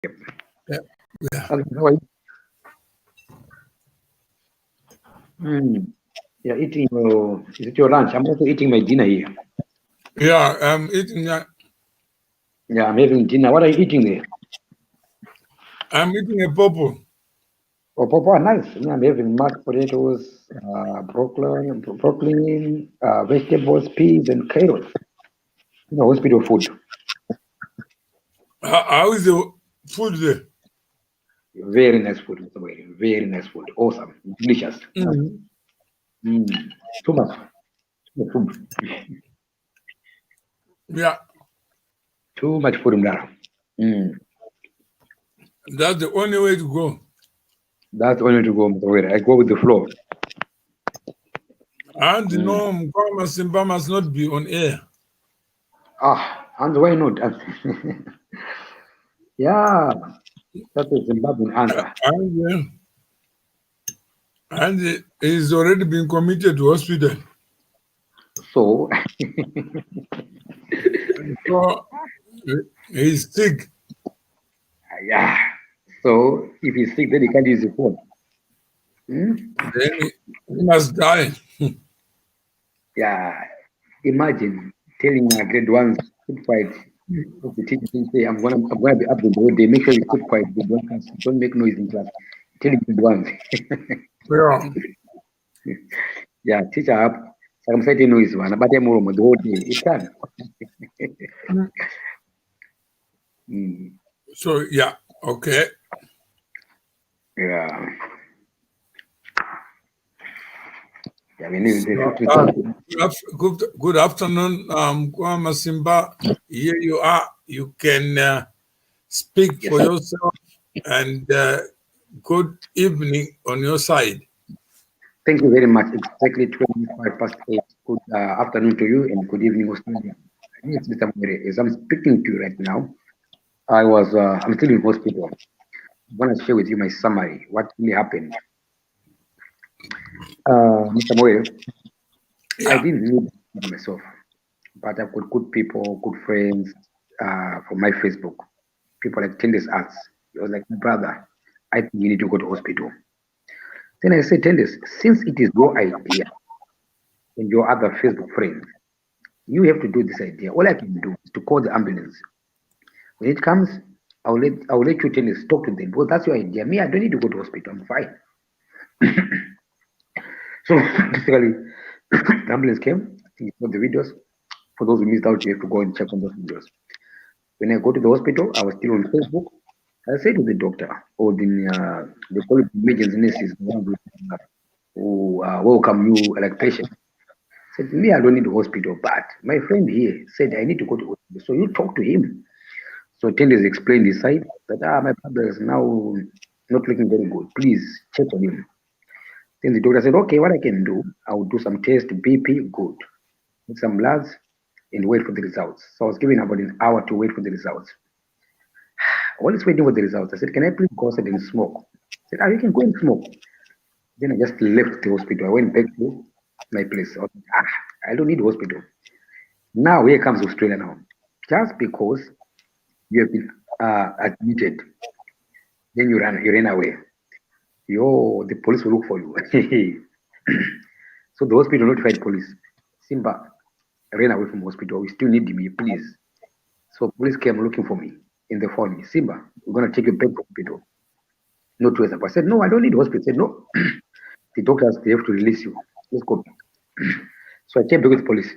Yeah. You're eating is it your lunch? I'm also eating my dinner here. Yeah, I'm eating that. Yeah, I'm having dinner. What are you eating there? I'm eating a purple. Oh, papa, nice. Yeah, I'm having mashed potatoes, broccoli, vegetables, peas, and carrots. Hospital food. How is the food there? Very nice food, Mr. Wade. Very nice food. Awesome. Delicious. Too much. Food. Yeah. Too much food, Mdara. That's the only way to go. That's only to go, Mr. Wade. I go with the flow. And no, MUkoma Masimba must not be on air. And why not? Yeah, that's a Zimbabwean answer. And he's already been committed to hospital. So, so he's sick. Yeah. So if he's sick, then he can't use the phone. Then he must die. Yeah. Imagine telling my grade ones keep quiet. The teacher say, I'm gonna be up the whole day. Make sure you keep quiet. Don't make noise in class. Telling grade ones. Yeah, teacher up. I'm saying noise one, but I'm more the whole day. It can. So yeah, okay. Yeah. Yeah, good afternoon, MUkoma Masimba. Here you are. You can speak for yourself, and good evening on your side. Thank you very much. Exactly 8:25. Good afternoon to you and good evening, Australia. Yes, Mr. Mwere, as I'm speaking to you right now, I'm still in hospital. I want to share with you my summary, what really happened. Mr. Mwere, I didn't need myself, but I've got good people, good friends from my Facebook. People like Tendes Arts. He was like, my brother, I think you need to go to hospital. Then I said, Tendes, since it is your idea and your other Facebook friends, you have to do this idea. All I can do is to call the ambulance. When it comes, I'll let you Tendes talk to them because that's your idea. Me, I don't need to go to hospital. I'm fine. So basically, the ambulance came. He saw the videos. For those who missed out, you have to go and check on those videos. When I go to the hospital, I was still on Facebook. I said to the doctor, or they call it emergency nurses, who welcome you like patient. I said, me, I don't need the hospital, but my friend here said I need to go to hospital. So you talk to him. So Tenders explained his side that my brother is now not looking very good. Please check on him. Then the doctor said, okay, what I can do, I will do some test, BP, good. Take some bloods and wait for the results. So I was given about an hour to wait for the results. While it's waiting for the results, I said, can I please go outside and smoke? I said, you can go and smoke. Then I just left the hospital. I went back to my place. I was like, I don't need the hospital. Now here comes Australia now. Just because you have been admitted, then you ran away. The police will look for you. So the hospital notified police. Simba ran away from hospital. We still need me, please. So police came looking for me in the phone. Simba, we're gonna take you back to hospital. No to I said, no, I don't need hospital. I said, no. The doctors, they have to release you. Let's go back. So I came back with police.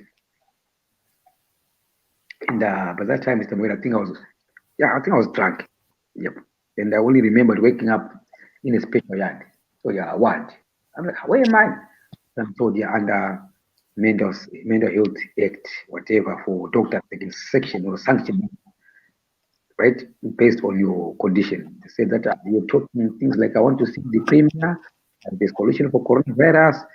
And by that time, Mr. Moira, I think I was drunk. Yep. And I only remembered waking up in a special yard. So yeah, what? I'm like, where am I? I'm told you're under mental health act, whatever, for doctors taking section or sanction, right? Based on your condition. They said that you're talking things like, I want to see the premier, there's collusion for coronavirus.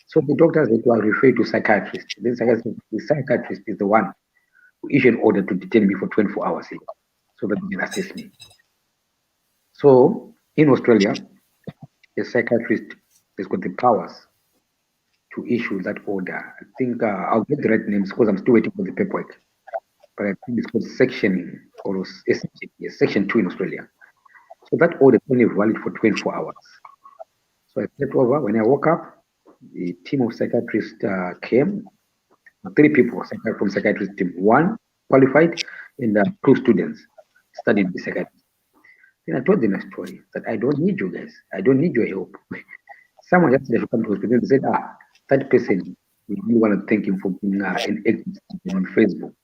So the doctors had to refer to psychiatrist. Then the psychiatrist is the one who issued an order to detain me for 24 hours here, so that they can assess me. So in Australia, a psychiatrist has got the powers to issue that order. I think I'll get the right names because I'm still waiting for the paperwork. But I think it's called section or section 2 in Australia. So that order is only valid for 24 hours. So I slept over. When I woke up, the team of psychiatrists came. 3 people from psychiatrist team. 1 qualified and 2 students studied the psychiatry. Then I told them a story that I don't need you guys. I don't need your help. Someone just said I should come to hospital. They said, that person, we really want to thank him for being an active on Facebook.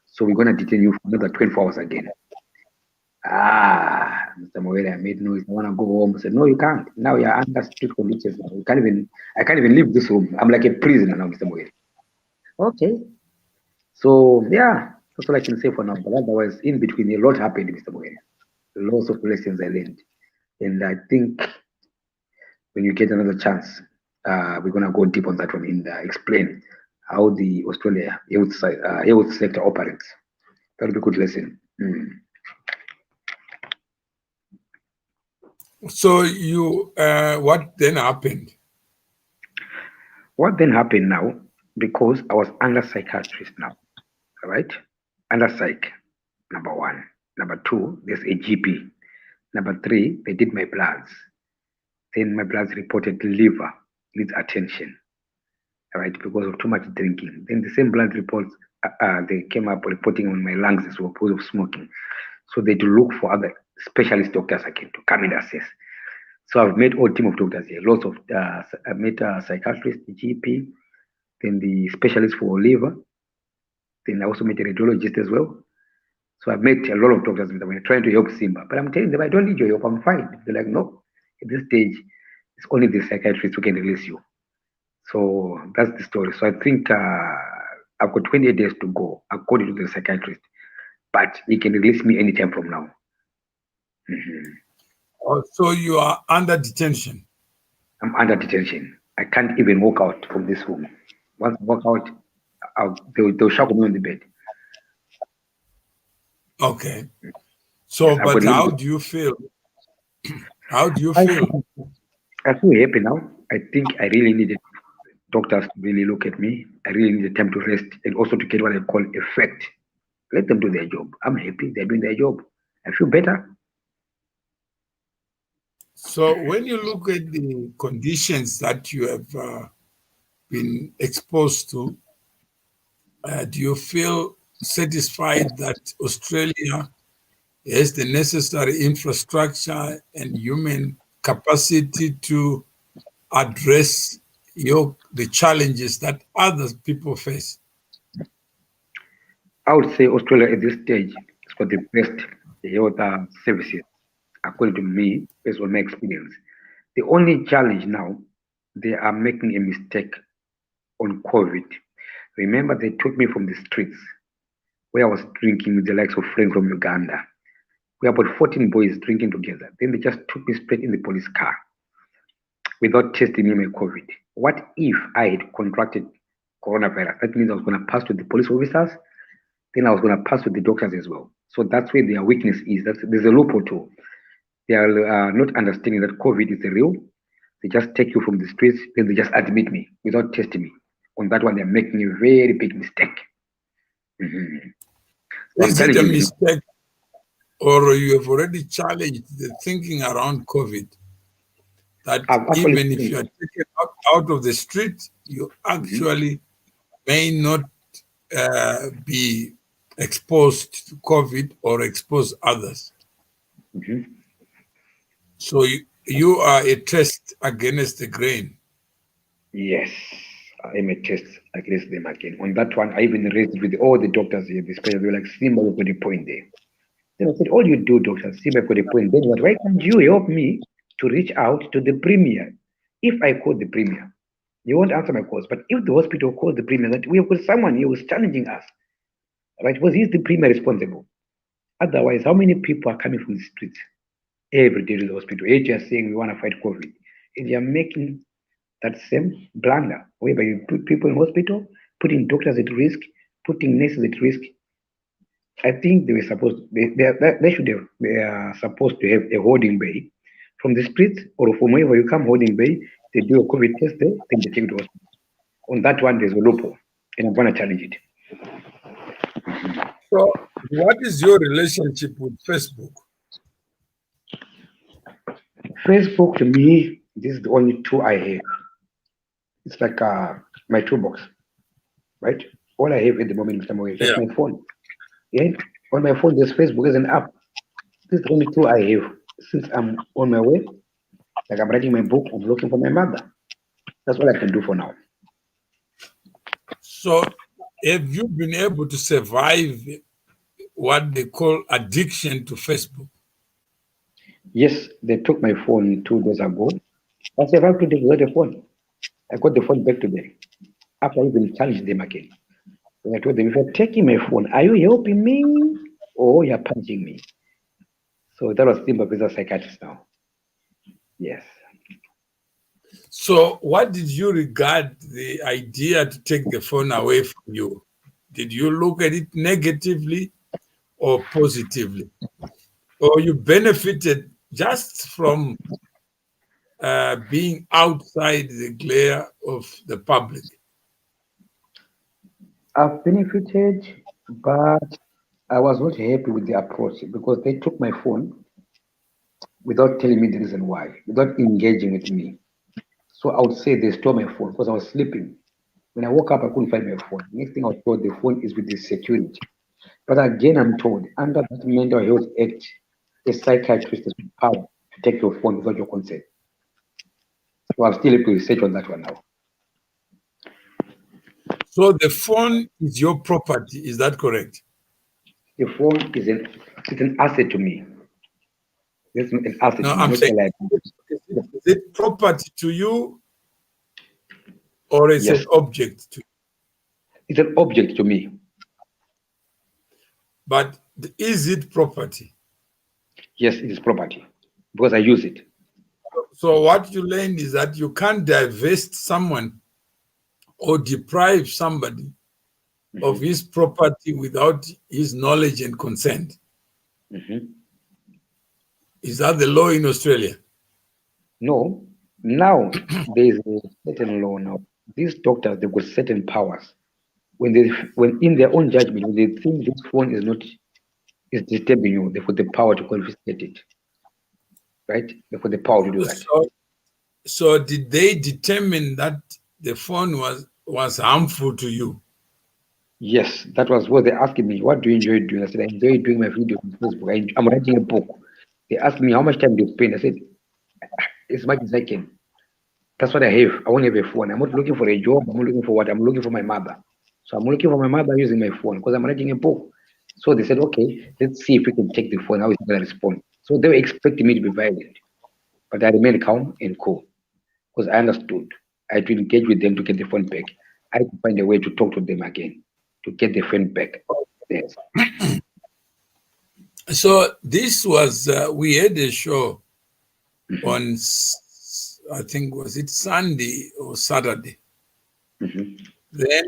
So we're going to detain you for another 24 hours again. Mr. Moeda, I made noise. I want to go home. I said, no, you can't. Now you're under strict conditions. I can't even leave this room. I'm like a prisoner now, Mr. Moeda. Okay. So, yeah, that's all I can say for now. But otherwise, in between, a lot happened, Mr. Moeda. Lots of lessons I learned. And I think when you get another chance, we're going to go deep on that one and explain how the Australia health sector operates. That'll be a good lesson. So what then happened? What then happened now, because I was under psychiatrist now, all right? Under psych, number 1. Number 2, there's a GP. Number 3, they did my bloods. Then my bloods reported liver needs attention, all right, because of too much drinking. Then the same blood reports, they came up reporting on my lungs as well because of smoking. So they to look for other specialist doctors again to come and assess. So I've met all team of doctors here. Lots of I've met a psychiatrist, GP, then the specialist for liver. Then I also met a radiologist as well. So I've met a lot of doctors when they're trying to help Simba. But I'm telling them, I don't need your help. I'm fine. They're like, no, at this stage, it's only the psychiatrist who can release you. So that's the story. So I think I've got 28 days to go, according to the psychiatrist. But he can release me anytime from now. So you are under detention? I'm under detention. I can't even walk out from this room. Once I walk out, they'll shackle me on the bed. Okay. So, yes, but how do you feel? How do you feel? I feel happy now. I think I really needed doctors to really look at me. I really needed time to rest and also to get what I call effect. Let them do their job. I'm happy they're doing their job. I feel better. So when you look at the conditions that you have been exposed to, do you feel satisfied that Australia has the necessary infrastructure and human capacity to address the challenges that other people face? I would say Australia at this stage has got the best health services, according to me, based on my experience. The only challenge now, they are making a mistake on COVID. Remember, they took me from the streets where I was drinking with the likes of friends from Uganda. We were about 14 boys drinking together. Then they just took me straight in the police car without testing me my COVID. What if I had contracted coronavirus? That means I was going to pass to the police officers, then I was going to pass to the doctors as well. So that's where their weakness is. There's a loophole too. They are not understanding that COVID is real. They just take you from the streets, then they just admit me without testing me. On that one, they're making a very big mistake. Is it a mistake, or you have already challenged the thinking around COVID? That even if you are taken out of the street, you actually may not be exposed to COVID or expose others. So you are a test against the grain. Yes, I am a test against them again. On that one, I even raised with all the doctors here, especially they were like, Simba, you've got a point there. Then I said, all you do, doctor, Simba, you've got a point. Then what? Why can't you help me to reach out to the premier? If I call the premier, you won't answer my calls. But if the hospital calls the premier, that we have got someone here who's challenging us, right? Because he's the premier responsible. Otherwise, how many people are coming from the streets every day to the hospital? Yet you're saying we want to fight COVID. And you're making that same blunder, whereby you put people in hospital, putting doctors at risk, putting nurses at risk. I think they are supposed to have a holding bay from the streets or from wherever you come, holding bay. They do a COVID test there, then they take it to hospital. On that one, there's a loophole, and I'm going to challenge it. So, what is your relationship with Facebook? Facebook to me, this is the only tool I have. It's like my toolbox, right? All I have at the moment in Samoa is just Yeah. my phone. Yeah, on my phone there's Facebook as an app. This is the only tool I have since I'm on my way. Like I'm writing my book, I'm looking for my mother. That's all I can do for now. So have you been able to survive what they call addiction to Facebook? Yes, they took my phone 2 days ago. I said, how could they get the phone? I got the phone back to them after I even challenged them again. And I told them, if you're taking my phone, are you helping me or you're punching me? So that was Simba with a psychiatrist now. Yes. So what did you regard the idea to take the phone away from you? Did you look at it negatively or positively? Or you benefited just from being outside the glare of the public? I've benefited, but I was not happy with the approach because they took my phone without telling me the reason why, without engaging with me. So I would say they stole my phone because I was sleeping. When I woke up, I couldn't find my phone. Next thing I was told the phone is with the security. But again, I'm told under that Mental Health Act, a psychiatrist has the power to take your phone without your consent. So I'm still able to research on that one now. So the phone is your property, is that correct? The phone is it's an asset to me. It's an asset No, to me, I'm not a saying, liability. is it property to you or is Yes, an object to you? it's an object to me. But is it property? Yes, it is property because I use it. So what you learned is that you can't divest someone or deprive somebody of Mhm, his property without his knowledge and consent. mhm. Is that the law in Australia? No, now there is a certain law now. These doctors they've got certain powers. When in their own judgment, when they think this phone is disturbing you, they've got the power to confiscate it. Right? They've got the power to do that. So, so did they determine that the phone was harmful to you? Yes, that was what they asking me. What do you enjoy doing? I said, I enjoy doing my videos on Facebook. I'm writing a book. They asked me how much time do you spend? I said, as much as I can. That's what I have. I want to have a phone. I'm not looking for a job. I'm not looking for what. I'm looking for my mother. So I'm looking for my mother using my phone because I'm writing a book. So they said, okay, let's see if we can take the phone. How is he going to respond? So they were expecting me to be violent, but I remained calm and cool because I understood. I had to engage with them to get the phone back. I had to find a way to talk to them again to get the phone back. Yes. So this was we had a show Hmm. on I think was it Sunday or Saturday. Hmm. Then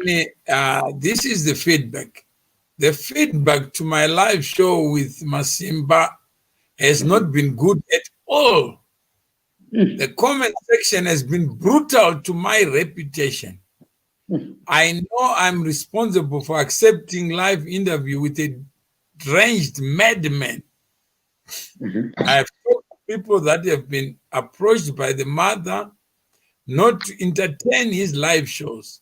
this is the feedback. The feedback to my live show with Masimba has not Hmm. been good at all. The comment section has been brutal to my reputation. I know I'm responsible for accepting live interview with a deranged madman. Hmm. I have talked to people that have been approached by the mother not to entertain his live shows.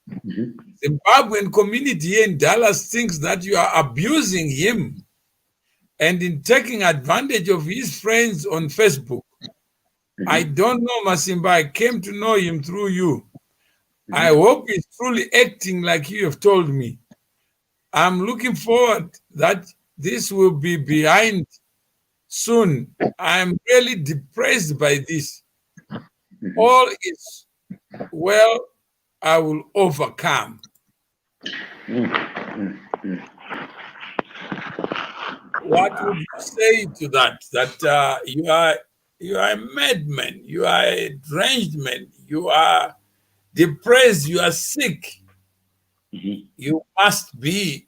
Hmm. Zimbabwean community here in Dallas thinks that you are abusing him and in taking advantage of his friends on Facebook. I Hmm. don't know Masimba. I came to know him through you. I Hmm. hope he's truly acting like you have told me. I'm looking forward that this will be behind soon. I'm really depressed by this. Hmm. All is well, I will overcome. Hmm. Hmm. What would you say to that? That you are a madman, you are a deranged man, you are depressed, you are sick. Hmm. You must be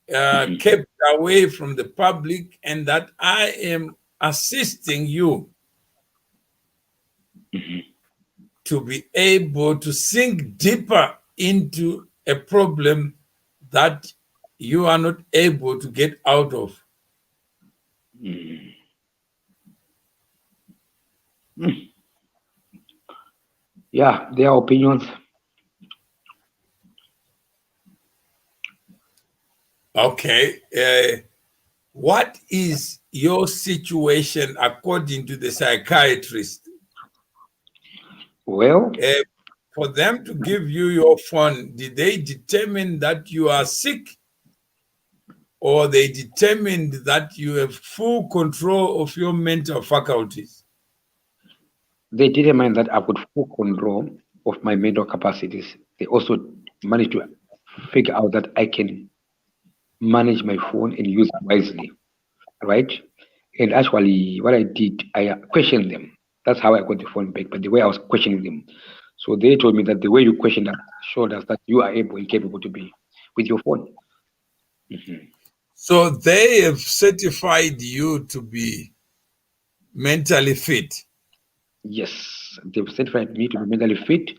Hmm. kept away from the public, and that I am assisting you Hmm. to be able to sink deeper into a problem that you are not able to get out of. Hmm. Yeah, their opinions. Okay. What is your situation according to the psychiatrist? Well, Uh, for them to give you your phone, did they determine that you are sick, or they determined that you have full control of your mental faculties? they determined that I've got full control of my mental capacities. They also managed to figure out that I can manage my phone and use it wisely, right? And actually, what I did, I questioned them. That's how I got the phone back, but the way I was questioning them. So they told me that the way you questioned us showed us that you are able and capable to be with your phone. Mhm. So they have certified you to be mentally fit. Yes, they've certified me to be mentally fit.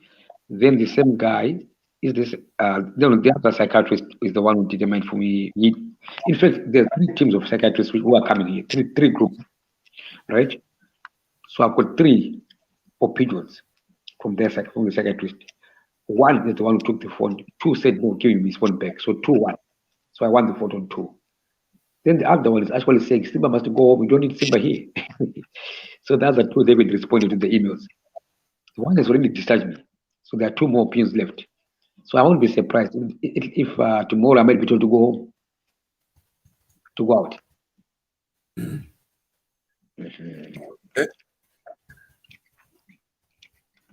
Then the same guy is this. No, the other psychiatrist is the one who determined for me. In fact, there are three teams of psychiatrists who are coming here. Three groups, right? So I've got three opinions from the psychiatrist. One is the one who took the phone. Two said no, give him his phone back. So 2-1. So I won the vote on two. Then the other one is actually saying Simba must go home. We don't need Simba here. So the other two, they will respond to the emails. The one has already discharged me. So there are two more opinions left. So I won't be surprised if tomorrow I might be told to go home, to go out. Mhm. Eh,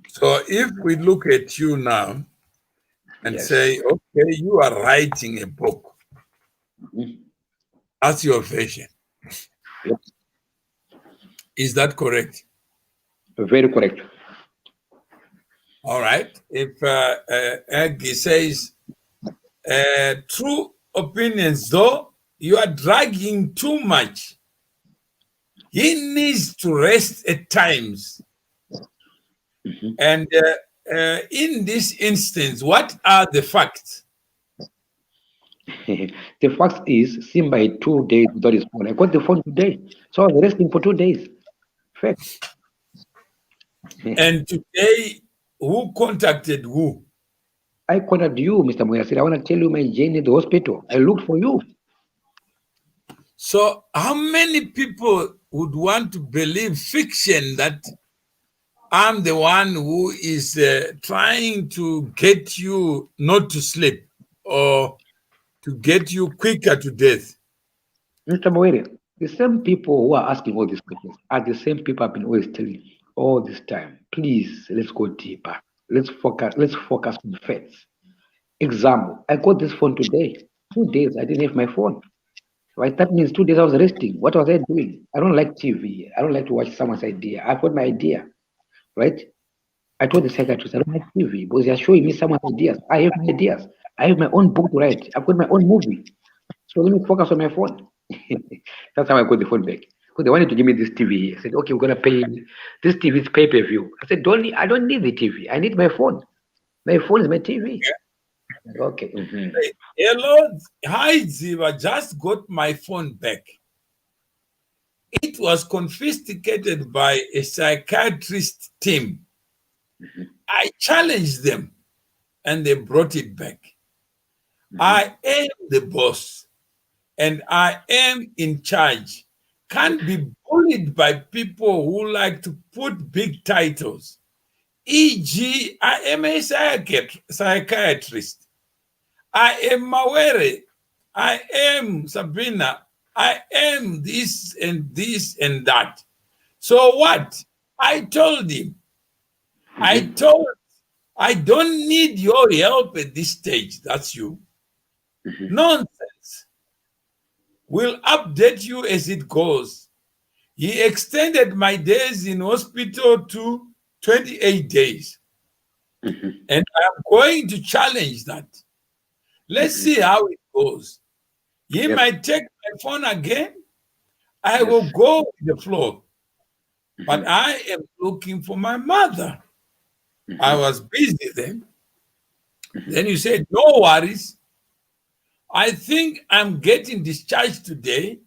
So if we look at you now and Yes. say, okay, you are writing a book, Mhm. that's your version. Yep. Is that correct? Very correct. All right. If Aggie says, true opinions, though, you are dragging too much. He needs to rest at times. Mhm. And in this instance, what are the facts? The fact is, Simba had 2 days without his phone. I got the phone today. So I was resting for 2 days. Fact. And today, who contacted who? I contacted you, Mr. Moyasir. I want to tell you my journey at the hospital. I looked for you. So, how many people would want to believe fiction that I'm the one who is trying to get you not to sleep or to get you quicker to death? Mr. Moyere, the same people who are asking all these questions are the same people I've been always telling all this time. Please, let's go deeper. Let's focus on facts. Example, I got this phone today. 2 days I didn't have my phone. Right? That means 2 days I was resting. What was I doing? I don't like TV. I don't like to watch someone's idea. I've got my idea. Right? I told the psychiatrist I don't like TV because you're showing me someone's ideas. I have my ideas. I have my own book to write. I've got my own movie. So let me focus on my phone. That's how I got the phone back. Because they wanted to give me this TV. I said, okay, we're gonna pay this TV is pay-per-view. I said, I don't need the TV. I need my phone. My phone is my TV. Okay. Hello, hi Ziva, just got my phone back. It was confiscated by a psychiatrist team. I challenged them and they brought it back. I am the boss and I am in charge. Can't be bullied by people who like to put big titles. E.g., I am a psychiatrist. I am Mawere. I am Sabrina. I am this and this and that. So what? I told him, I told, I don't need your help at this stage. That's you. Nonsense. We'll update you as it goes. He extended my days in hospital to 28 days. And I'm going to challenge that. Let's see how it goes. He Yes. might take my phone again. I will Yes. go with the flow. But I am looking for my mother. I was busy then. Then you said, no worries. I think I'm getting discharged today.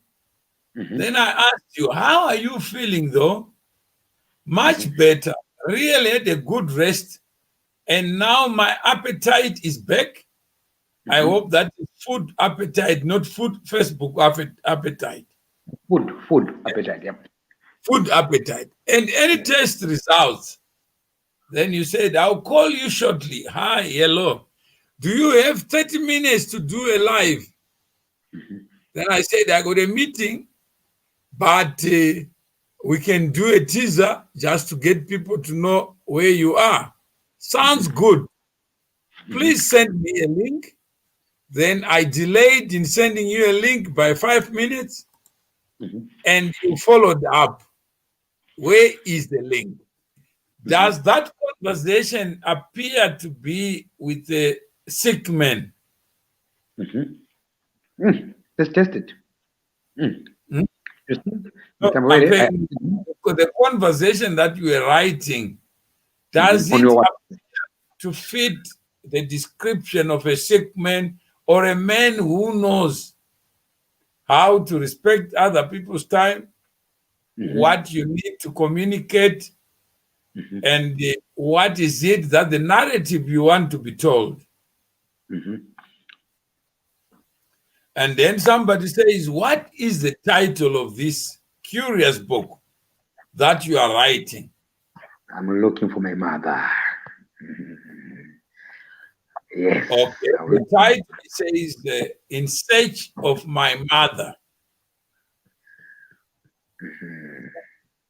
Then I asked you, how are you feeling though? much better, really had a good rest, and now my appetite is back. I hope that is food appetite, not food Facebook appetite. Food appetite. Yep. Food appetite. And any test results, then you said, I'll call you shortly. Hi, hello. Do you have 30 minutes to do a live? Then I said, I got a meeting, but we can do a teaser just to get people to know where you are. Sounds good. Please send me a link. Then I delayed in sending you a link by 5 minutes, and you followed up. Where is the link? Does that conversation appear to be with a sick man? Let's test it. No, I, the conversation that you are writing, does it appear to fit the description of a sick man or a man who knows how to respect other people's time, what you need to communicate, and what is it that the narrative you want to be told? And then somebody says, what is the title of this curious book that you are writing? I'm looking for my mother. Yes. Okay. The title says, In Search of My Mother.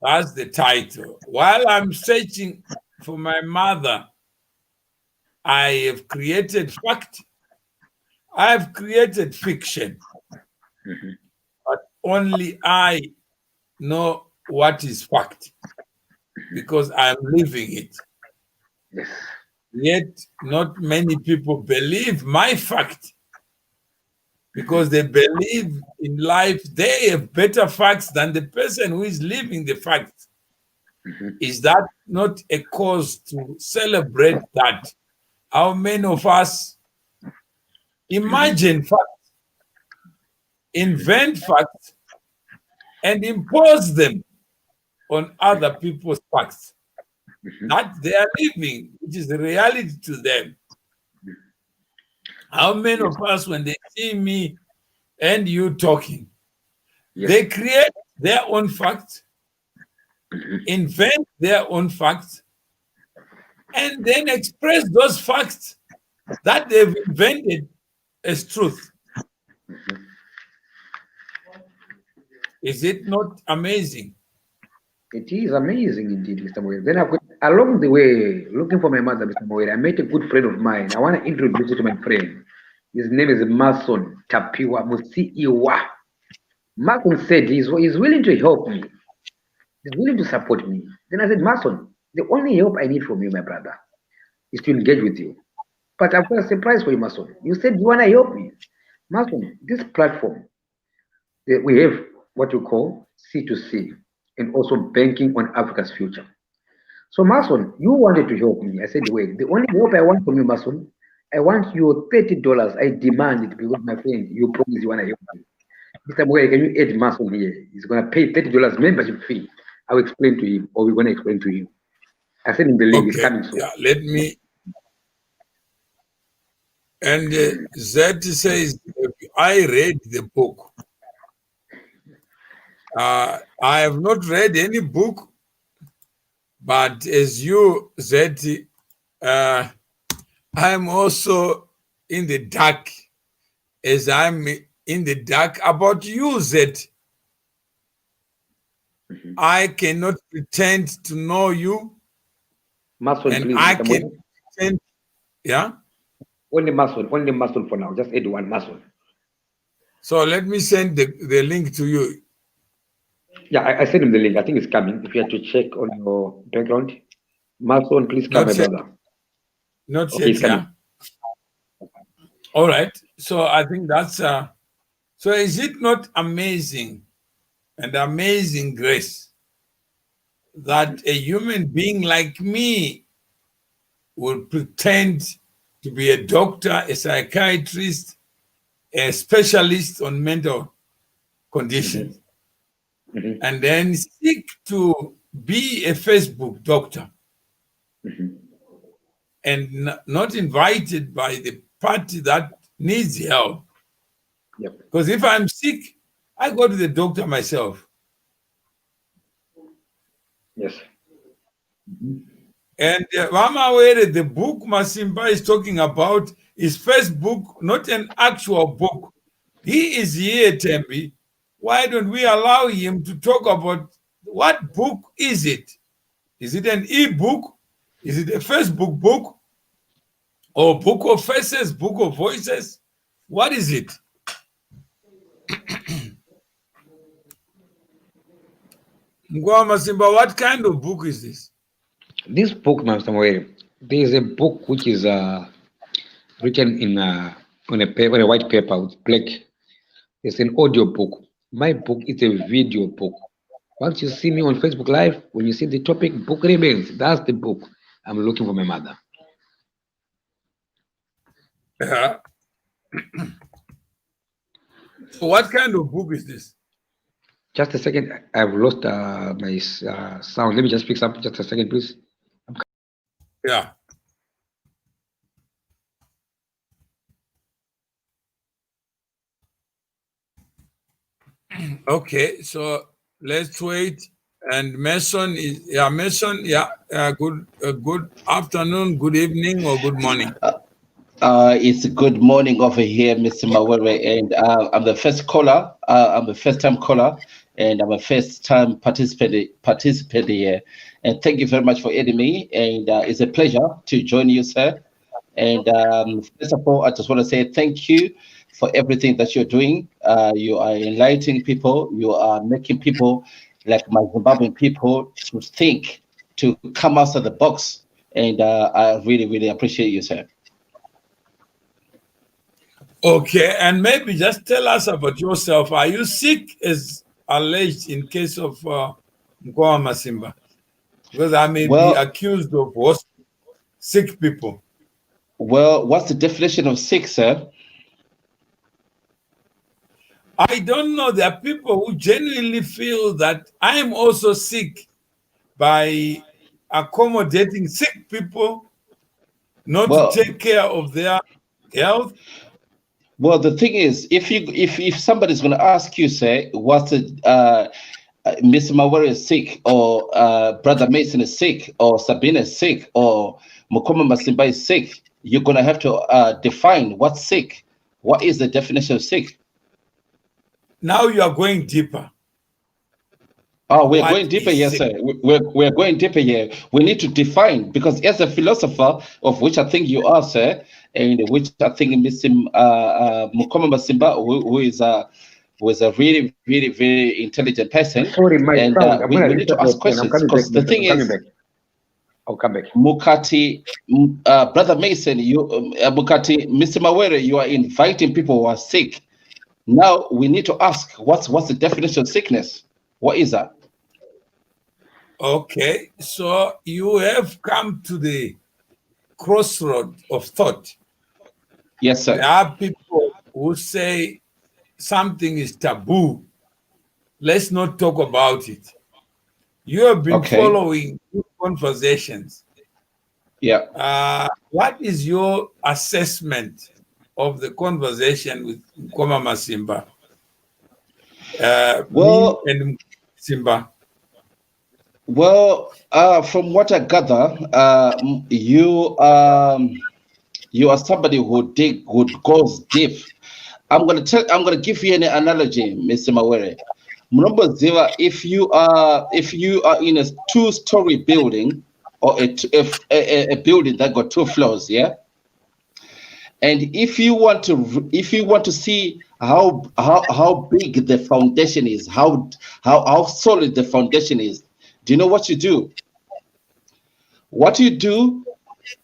That's the title. While I'm searching for my mother, I have created fact. I've created fiction. But only I know what is fact, because I'm living it. Yes. Yet not many people believe my fact, because they believe in life they have better facts than the person who is living the fact. Is that not a cause to celebrate that? How many of us imagine facts, invent facts, and impose them on other people's facts that they are living, which is the reality to them? How many of us, when they see me and you talking, they create their own facts, invent their own facts, and then express those facts that they've invented as truth? Is it not amazing? It is amazing indeed, Mr. Moyer. Then along the way, looking for my mother, Mr. Moyer, I met a good friend of mine. I want to introduce you to my friend. His name is Mason Tapiwa Musiiwa. Mason said he's willing to help me. He's willing to support me. Then I said, Mason, the only help I need from you, my brother, is to engage with you. But I've got a surprise for you, Mason. You said you want to help me. Mason, this platform, we have what you call C2C, and also banking on Africa's future. So, Mason, you wanted to help me. I said, wait, the only help I want from you, Mason, I want your $30. I demand it because, my friend, you promise you want to help me. Mr. Moyer, can you add Mason here? He's going to pay $30 membership fee. I'll explain to him, or we're going to explain to him. I sent him the link. Okay. It's coming soon. Yeah, let me. And Zed says, I read the book. I have not read any book, but as you said, I'm also in the dark, as I'm in the dark about you, Zed. I cannot pretend to know you. Mason, and please. I can pretend, yeah? Only Mason for now. Just add one Mason. So let me send the link to you. Yeah, I sent him the link. I think it's coming. If you have to check on your background, Mason, please come, my brother. Not yet, yeah. All right. So I think that's so is it not amazing and amazing grace that a human being like me will pretend to be a doctor, a psychiatrist, a specialist on mental conditions, and then seek to be a Facebook doctor and not invited by the party that needs help. Yep. Because if I'm sick, I go to the doctor myself. Yes. And Mama Were, the book Masimba is talking about is first book, not an actual book. He is here, Tembi. Why don't we allow him to talk about what book is it? Is it an e-book? Is it a Facebook book? Or book of faces, book of voices? What is it? MUkoma Masimba, what kind of book is this? This book, Mr. Mwere, there is a book which is written in on a white paper with black. It's an audio book. My book is a video book. Once you see me on Facebook Live, when you see the topic book remains, that's the book. I'm looking for my mother. So what kind of book is this? Just a second. I've lost my sound. Let me just fix up. Just a second, please. Yeah. Okay, so let's wait. And Mason is Mason. Good afternoon, good evening, or good morning. It's good morning over here, Mr. Mawere, and I'm the first caller. I'm a first-time caller, and I'm a first-time participant here. And thank you very much for adding me. And it's a pleasure to join you, sir. And first of all, I just want to say thank you for everything that you're doing. You are enlightening people. You are making people like my Zimbabwean people to think, to come outside the box. And I really, really appreciate you, sir. Okay, and maybe just tell us about yourself. Are you sick, as alleged in case of MUkoma Masimba? Because I may be accused of sick people. Well, what's the definition of sick, sir? I don't know. There are people who genuinely feel that I am also sick by accommodating sick people, not to take care of their health. Well, the thing is, if somebody's going to ask you, say, what's the Mr. Mawere is sick, or Brother Mason is sick, or Sabina is sick, or MUkoma Masimba is sick, you're going to have to define what's sick. What is the definition of sick? Now you are going deeper. Oh, we're going deeper here, sir. We're going deeper here. We need to define, because as a philosopher, of which I think you are, sir, and which I think Mr. MUkoma Masimba, who is a really, really, very intelligent person. Sorry, my and sound. we need to ask questions, because the thing is, I'll come back. Mukati, Brother Mason, Mukati, Mr. Mawere, you are inviting people who are sick. Now we need to ask, what's the definition of sickness? What is that? Okay, so you have come to the crossroad of thought. Yes, sir. There are people who say something is taboo. Let's not talk about it. You have been following conversations. Yeah. What is your assessment of the conversation with MUkoma Masimba? Well, and Simba. Well, from what I gather, you are somebody who goes deep. I'm gonna give you an analogy, Mr. Mawere. If you are in a two-story building, or a building that got 2 floors, yeah. And if you want to see how big the foundation is, how solid the foundation is, do you know what you do? What you do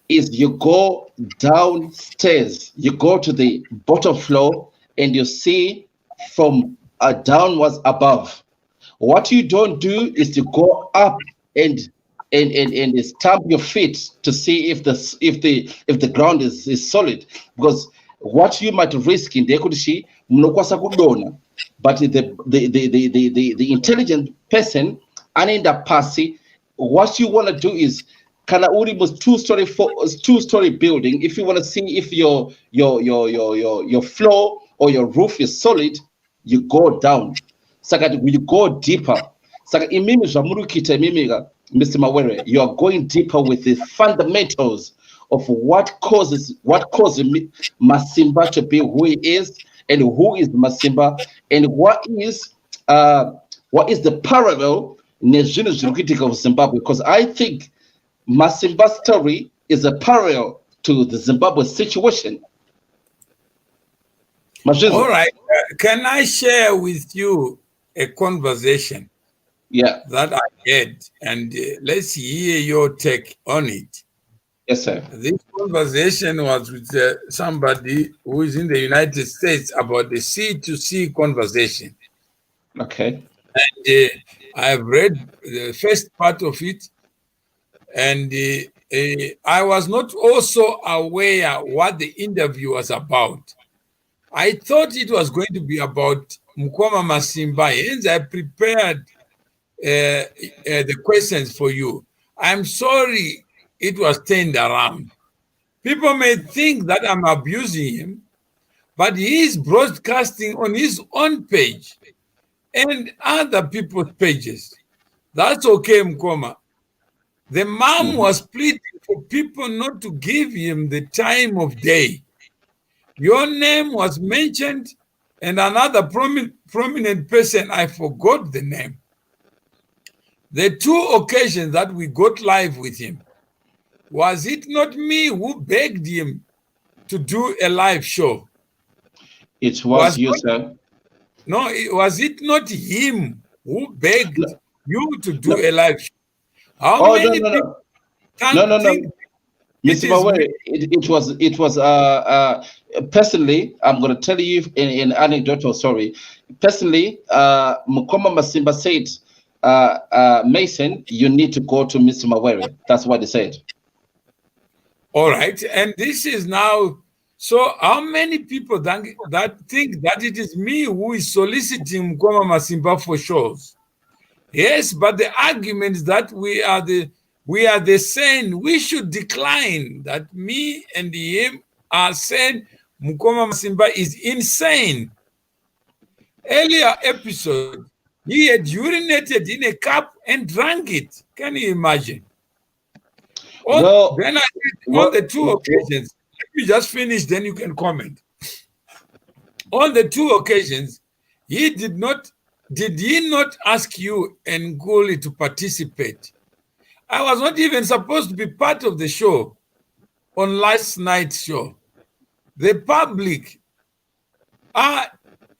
is you go downstairs, you go to the bottom floor, and you see from downwards above. What you don't do is to go up and stamp your feet to see if the ground is solid, because what you might risk in the but the intelligent person Aninda Pasi, what you want to do is Kanauri was two-story building. If you want to see if your floor or your roof is solid, you go down. Saka you go deeper. Saka imimi jamurukita imimiga, Mr. Mawere, you are going deeper with the fundamentals of what causes Masimba to be who he is, and who is Masimba, and what is the parallel of Zimbabwe. Because I think Masimba's story is a parallel to the Zimbabwe situation. All right. Can I share with you a conversation that I had, and let's hear your take on it? Yes, sir. This conversation was with somebody who is in the United States about the C2C conversation. Okay. And I've read the first part of it, and I was not also aware what the interview was about. I thought it was going to be about MUkoma Masimba, hence I prepared the questions for you. I'm sorry it was turned around. People may think that I'm abusing him, but he is broadcasting on his own page and other people's pages. That's okay, MUkoma. The mom was pleading for people not to give him the time of day. Your name was mentioned, and another prominent person, I forgot the name. The two occasions that we got live with him, was it not me who begged him to do a live show? It was you, sir. No, was it not him who begged you to do a live show? How many people can't think? Mr. Mawere, it was personally, I'm going to tell you in anecdotal story. Personally, MUkoma Masimba said, Mason, you need to go to Mr. Mawere. That's what he said. All right. And this is now, so how many people that think that it is me who is soliciting MUkoma Masimba for shows? Yes, but the argument is that we are the same. We should decline that me and him are saying MUkoma Masimba is insane. Earlier episode, he had urinated in a cup and drank it. Can you imagine? On the two occasions, let me just finish, then you can comment. On the two occasions, did he not ask you and Nguli to participate? I was not even supposed to be part of the show on last night's show. The public are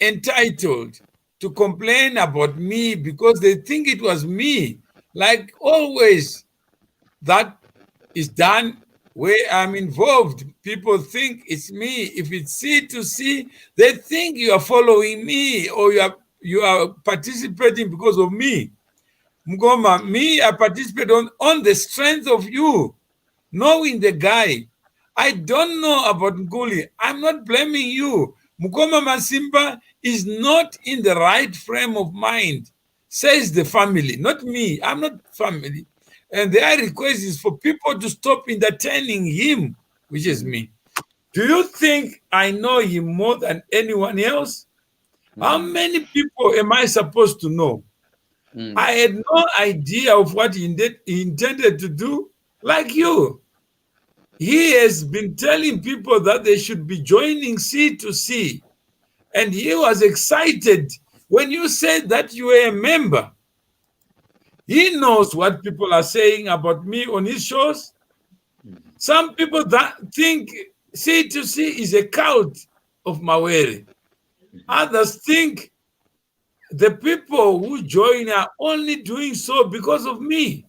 entitled to complain about me because they think it was me. Like always, that is done where I'm involved. People think it's me. If it's C2C, they think you are following me or you are participating because of me. MUkoma, me, I participate on the strength of you, knowing the guy. I don't know about Nguli. I'm not blaming you. MUkoma Masimba is not in the right frame of mind, says the family, not me. I'm not family. And their request is for people to stop entertaining him, which is me. Do you think I know him more than anyone else? How many people am I supposed to know? I had no idea of what he intended to do, like you. He has been telling people that they should be joining C2C. And he was excited when you said that you were a member. He knows what people are saying about me on his shows. Some people that think C2C is a cult of Mawere. Others think the people who join are only doing so because of me.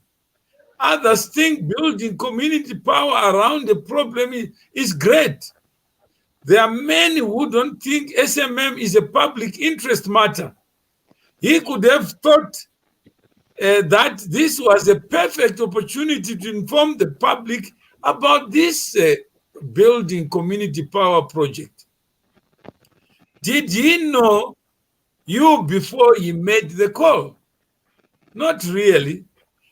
Others think building community power around the problem is great. There are many who don't think SMM is a public interest matter. He could have thought that this was a perfect opportunity to inform the public about this building community power project. Did he know you before he made the call? Not really.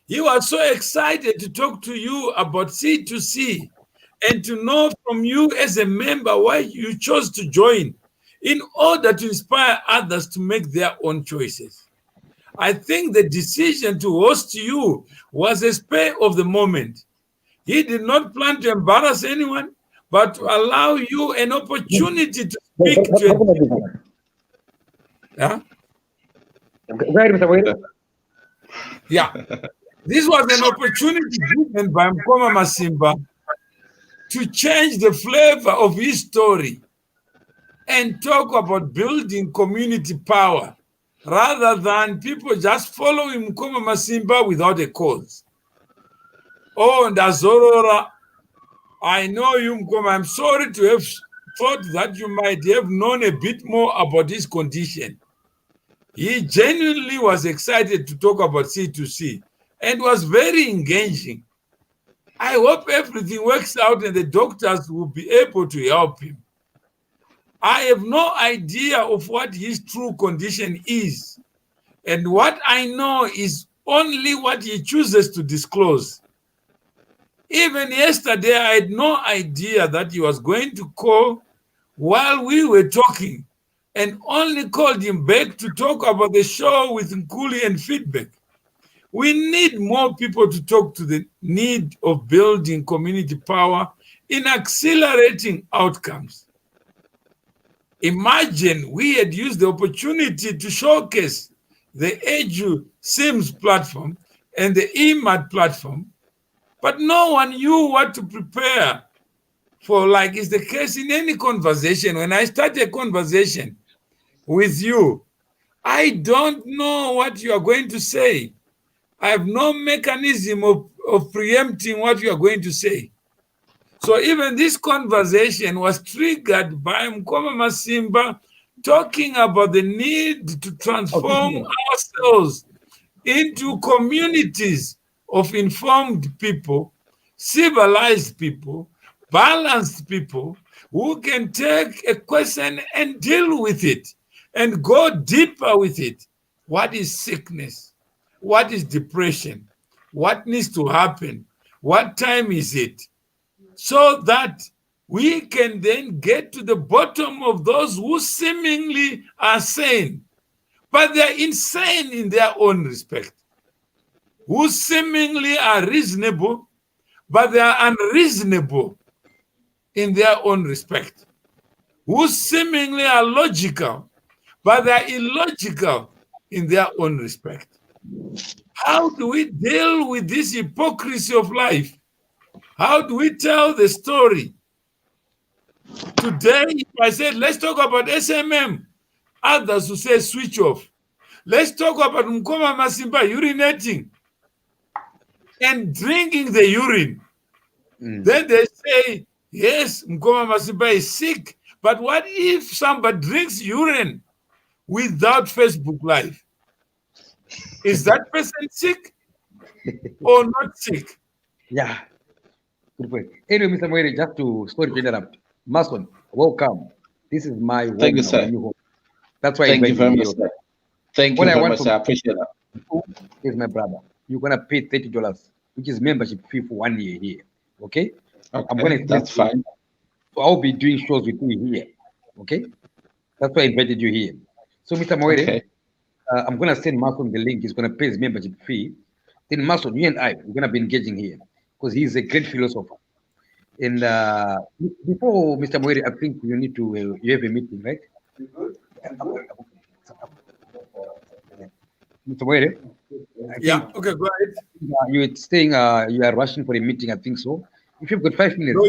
He was so excited to talk to you about C2C and to know from you as a member why you chose to join in order to inspire others to make their own choices. I think the decision to host you was a spur of the moment. He did not plan to embarrass anyone, but to allow you an opportunity to speak to yeah? Yeah. This was an opportunity given by MUkoma Masimba to change the flavor of his story and talk about building community power rather than people just following MUkoma Masimba without a cause. Oh, Ndazorora, I know you, MUkoma. I'm sorry to have thought that you might have known a bit more about his condition. He genuinely was excited to talk about C2C and was very engaging. I hope everything works out and the doctors will be able to help him. I have no idea of what his true condition is, and what I know is only what he chooses to disclose. Even yesterday, I had no idea that he was going to call while we were talking, and only called him back to talk about the show with Nkuli and feedback. We need more people to talk to the need of building community power in accelerating outcomes. Imagine we had used the opportunity to showcase the Edu Sims platform and the EMAD platform, but no one knew what to prepare for, like is the case in any conversation. When I start a conversation with you, I don't know what you are going to say. I have no mechanism of preempting what you are going to say. So even this conversation was triggered by MUkoma Masimba talking about the need to transform ourselves into communities of informed people, civilized people, balanced people who can take a question and deal with it and go deeper with it. What is sickness? What is depression? What needs to happen? What time is it? So that we can then get to the bottom of those who seemingly are sane, but they're insane in their own respect. Who seemingly are reasonable, but they are unreasonable in their own respect. Who seemingly are logical, but they are illogical in their own respect. How do we deal with this hypocrisy of life? How do we tell the story? Today, if I said, let's talk about SMM, others will say switch off. Let's talk about MUkoma Masimba urinating and drinking the urine. Then they say, yes, MUkoma Masimba is sick. But what if somebody drinks urine without Facebook Live? Is that person sick or not sick? Yeah. Good point. Anyway, Mr. Mwere, just to sorry to interrupt. Mason, welcome. This is my home. Thank you, sir. New home. That's why Thank I you very much, sir. Thank you very much, sir. I appreciate that. Is my brother. You're gonna pay $30, which is membership fee for 1 year here. Okay? I'm gonna that's fine. So I'll be doing shows with you here. Okay? That's why I invited you here. So, Mr. Mwere, I'm gonna send Mason the link. He's gonna pay his membership fee. Then Mason, you and I, we're gonna be engaging here because he's a great philosopher. And before Mr. Mwere, I think you need to you have a meeting, right? Mr. Mwere? Yeah, okay, go ahead. You're saying you are rushing for a meeting, I think so. If you've got 5 minutes. No,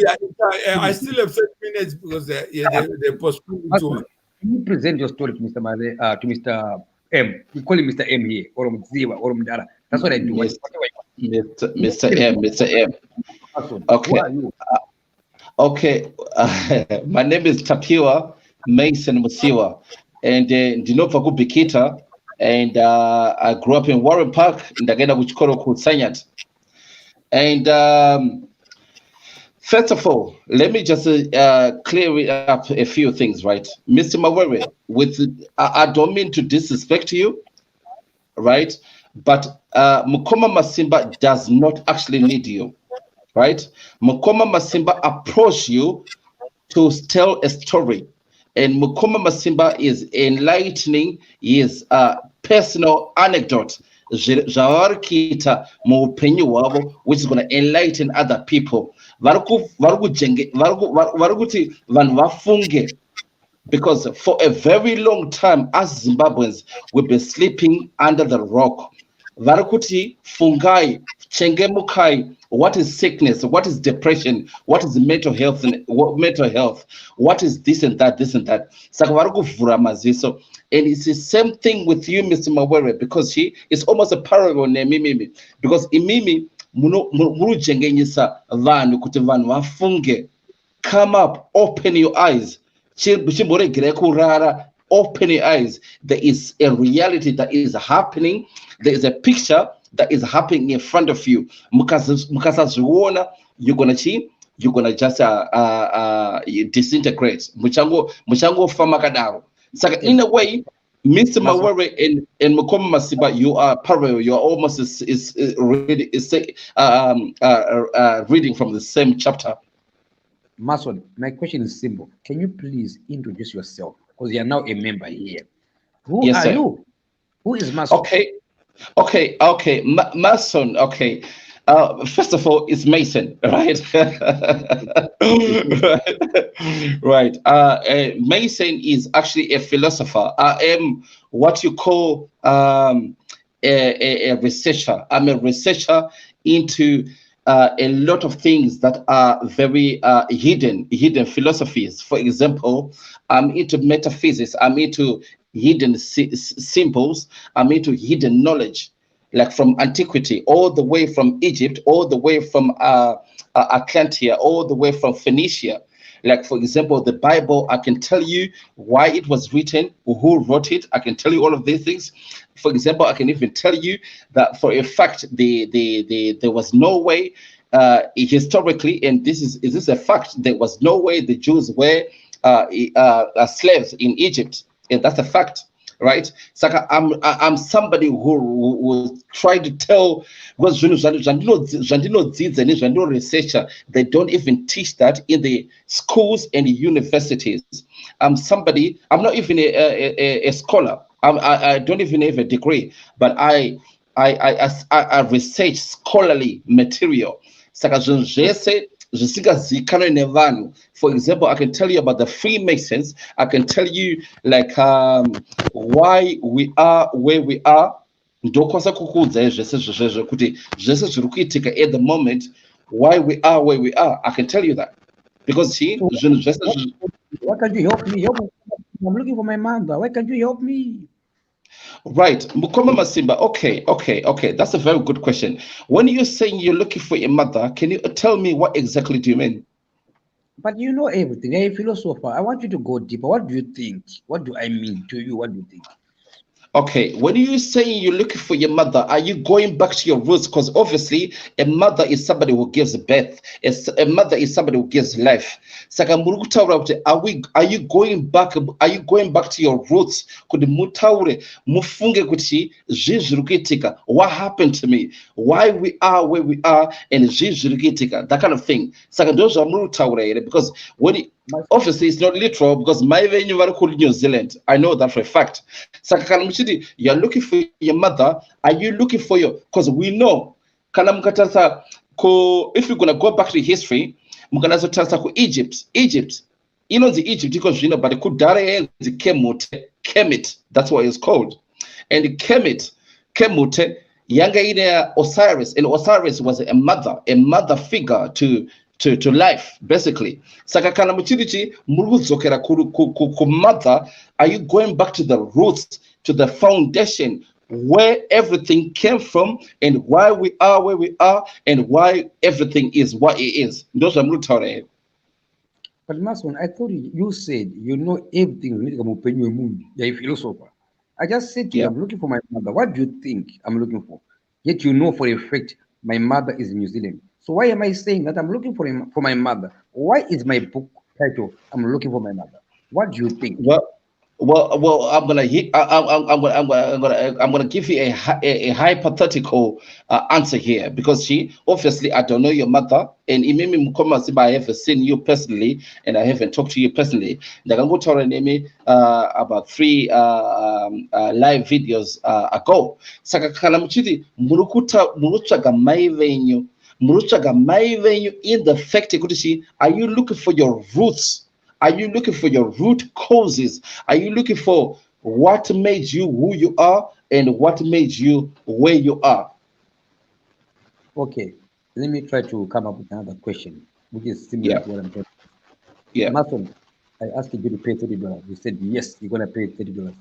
yeah, I still have 7 minutes because they postponed to one. Can you present your story to Mr. Mwere, to Mr. M? We call him Mr. M here, or Mziwa, or Mdara. That's what I do. Mr. M. Okay. Who are you? Okay. My name is Tapiwa Mason Musiwa, and Ndinova Kubikita, and I grew up in Warren Park, in Ndagenda Kuchikoro Kusanyat. And first of all, let me just clear up a few things, right? Mr. Mwere, I don't mean to disrespect you, right? but MUkoma Masimba does not actually need you, right? MUkoma Masimba approach you to tell a story, and MUkoma Masimba is enlightening his personal anecdote zvavari kuita muupenyu hwavo, which is going to enlighten other people. Vari kuti vanhu vafunge, because for a very long time as Zimbabweans we've been sleeping under the rock. Vari kuti fungai, chengemukai. What is sickness? What is depression? What is mental health? And what is this and that? Saka vari kuvhura maziso. And it's the same thing with you, Mr. Mawere, because it's almost a parallel nemimimi. Because imimi murujengenyisa vanhu kuti vanhu vafunge. Come up, open your eyes. Open your eyes. There is a reality that is happening. There is a picture that is happening in front of you. Mukasazviona, you're gonna just disintegrate. Muchango famakadaro. So in a way, Mr. Mawere and MUkoma Masimba, you are parallel. You are almost reading from the same chapter. Mason, my question is simple. Can you please introduce yourself? Because you are now a member here. Who are you? Who is Mason? Okay. Mason, okay. First of all, it's Mason, right? Right. Mason is actually a philosopher. I am what you call a researcher. I'm a researcher into a lot of things that are very hidden philosophies. For example, I'm into metaphysics. I'm into hidden symbols. I'm into hidden knowledge, like from antiquity, all the way from Egypt, all the way from Atlantia, all the way from Phoenicia. Like, for example, the Bible, I can tell you why it was written, who wrote it. I can tell you all of these things. For example, I can even tell you that for a fact, there was no way historically, and this is a fact, there was no way the Jews were slaves in Egypt, and that's a fact. Right, so I'm somebody who try to tell, because researcher, they don't even teach that in the schools and universities. I'm not even a scholar. I don't even have a degree, but I research scholarly material. For example, I can tell you about the Freemasons. I can tell you like why we are where we are. At the moment, why we are where we are. I can tell you that because why can't you help me? I'm looking for my mother. Why can't you help me? Right, MUkoma Masimba. Okay. That's a very good question. When you're saying you're looking for your mother, can you tell me what exactly do you mean? But you know everything. You're a philosopher. I want you to go deeper. What do you think? What do I mean to you? What do you think? Okay, when you're saying you're looking for your mother, are you going back to your roots? Because obviously, a mother is somebody who gives birth. A mother is somebody who gives life. Are you going back? Are you going back to your roots? What happened to me? Why we are where we are, and that kind of thing. Because obviously it's not literal, because my venue very cool New Zealand. I know that for a fact. You're looking for your mother. Are you looking for your? Because we know, if you're gonna go back to history, Egypt. You know the Egypt because you know, but the Kemet. That's what it's called, and the Kemet, younger in Osiris, and Osiris was a mother figure to life, basically. Sakakana muchirichi muruzokera mother. Are you going back to the roots, to the foundation where everything came from, and why we are where we are, and why everything is what it is? Those are mutare. But Mason, I thought you said you know everything. You're a philosopher. I just said to you, I'm looking for my mother. What do you think I'm looking for? Yet you know for a fact my mother is in New Zealand. So why am I saying that I'm looking for my mother? Why is my book title I'm looking for my mother? What do you think? Well, I'm gonna I'm gonna give you a hypothetical answer here, because obviously I don't know your mother, and MUkoma Masimba, I haven't seen you personally, and I haven't talked to you personally. Ndakango tell about 3 live videos ago. Saka kana muchiti murutsvaga mai venyu, in the fact kuti are you looking for your roots? Are you looking for your root causes? Are you looking for what made you who you are and what made you where you are? Okay, let me try to come up with another question, which is similar to what I'm talking. Yeah. Mason, I asked you to pay $30. You said yes, you're gonna pay $30.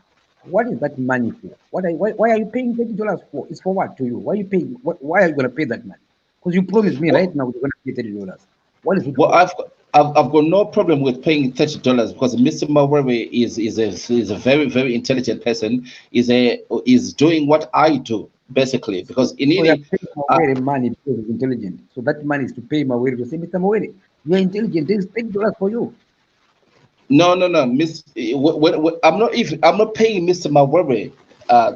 What is that money for? Why are you paying $30 for? It's for what to you? Why are you paying? Why are you gonna pay that money? Because you promised me right now you're gonna pay $30. What is it Well, for? I've got no problem with paying $30 because Mr. Mawewe is a very, very intelligent person. Is doing what I do basically, because in So you're any paying Mawere money because he's intelligent. So that money is to pay Mawere to say, Mr. Mawere, you're intelligent, there's $30 for you. no, Miss. I'm not paying Mr. Mawewe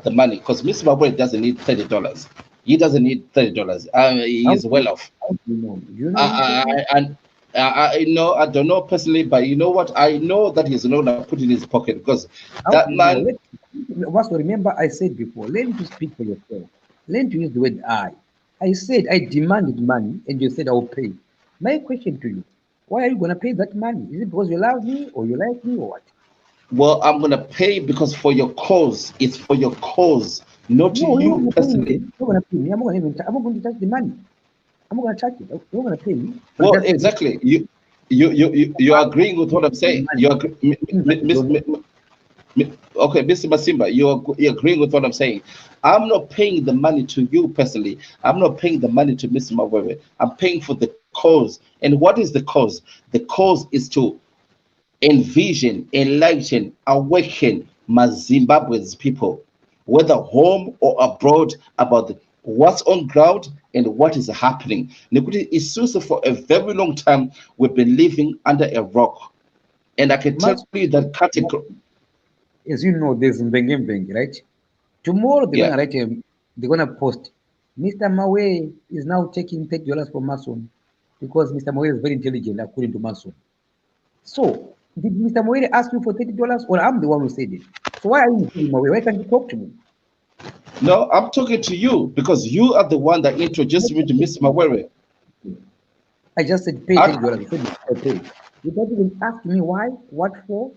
the money, because Mr. Mawewe doesn't need $30. He doesn't need $30. How He's do you, well off. how do you know? Do you know him personally? I know, I don't know personally, but you know what? I know that he's not gonna put it in his pocket, because How that do you know? man. Also, remember I said before, learn to speak for yourself. Learn to use the word I. I said I demanded money and you said I'll pay. My question to you, why are you gonna pay that money? Is it because you love me or you like me or what? Well, I'm gonna pay because for your cause. It's for your cause, not No, you're not you gonna pay me. personally. You're gonna pay me. I'm not going to touch the money. I'm not gonna touch it. You're gonna pay me. But Well, just say exactly. You're agreeing with what I'm saying. money. You agree, Things that you don't know. okay, Mr. Masimba. You're agreeing with what I'm saying. I'm not paying the money to you personally. I'm not paying the money to Mr. Mawewe. I'm paying for the cause. And what is the cause? The cause is to envision, enlighten, awaken my Zimbabwe's people, whether home or abroad, about what's on ground and what is happening. Nikuti isusu, for a very long time we've been living under a rock, and I can tell Mas- you that category. as you know, there's Mbenge, right? Tomorrow they're Yeah. gonna write they're gonna post. Mr. Mawe is now taking $30 from Mason because Mr. Mawe is very intelligent according to Mason. So did Mr. Mawe ask you for $30 or I'm the one who said it? So why are you saying Mawe? Why can't you talk to me? No, I'm talking to you because you are the one that introduced me to Miss Mawere. I just said pay I, $30. I said I pay. You don't even ask me why, what for.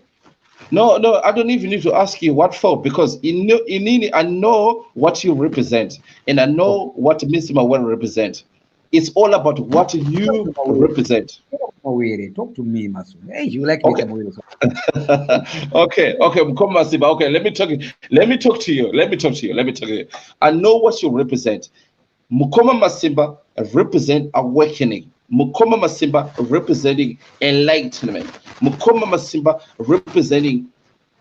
no, I don't even need to ask you what for, because I know what you represent, and I Okay. know what Miss Mawere represent. It's all about what Talk to you Mawe. represent. Talk to me, Mason. Hey, you like Mr. Okay. Mawe. So Okay, MUkoma Masimba. Okay, let me talk to you. I know what you represent. MUkoma Masimba represent awakening. MUkoma Masimba representing enlightenment. MUkoma Masimba representing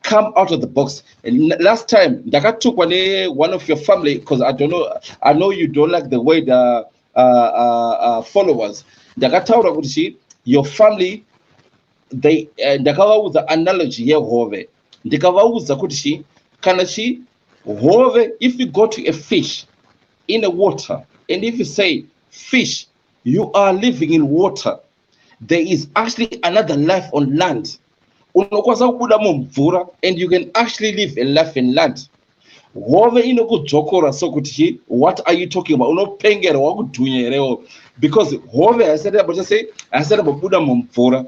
come out of the box. And last time, Daka took one of your family, because I know you don't like the way the followers. Daka Taura Gudishi, your family, they ndakavauza analogy yehove, ndikavauza kuti kana hove, if you go to a fish in a water, and if you say, fish, you are living in water, there is actually another life on land. Unokwaza kubuda mumvura, and you can actually live a life in land. Hove inokudzokora sokuti what are you talking about? Unopengera wakudhunyerewo, because hove hasati abuda mumvura.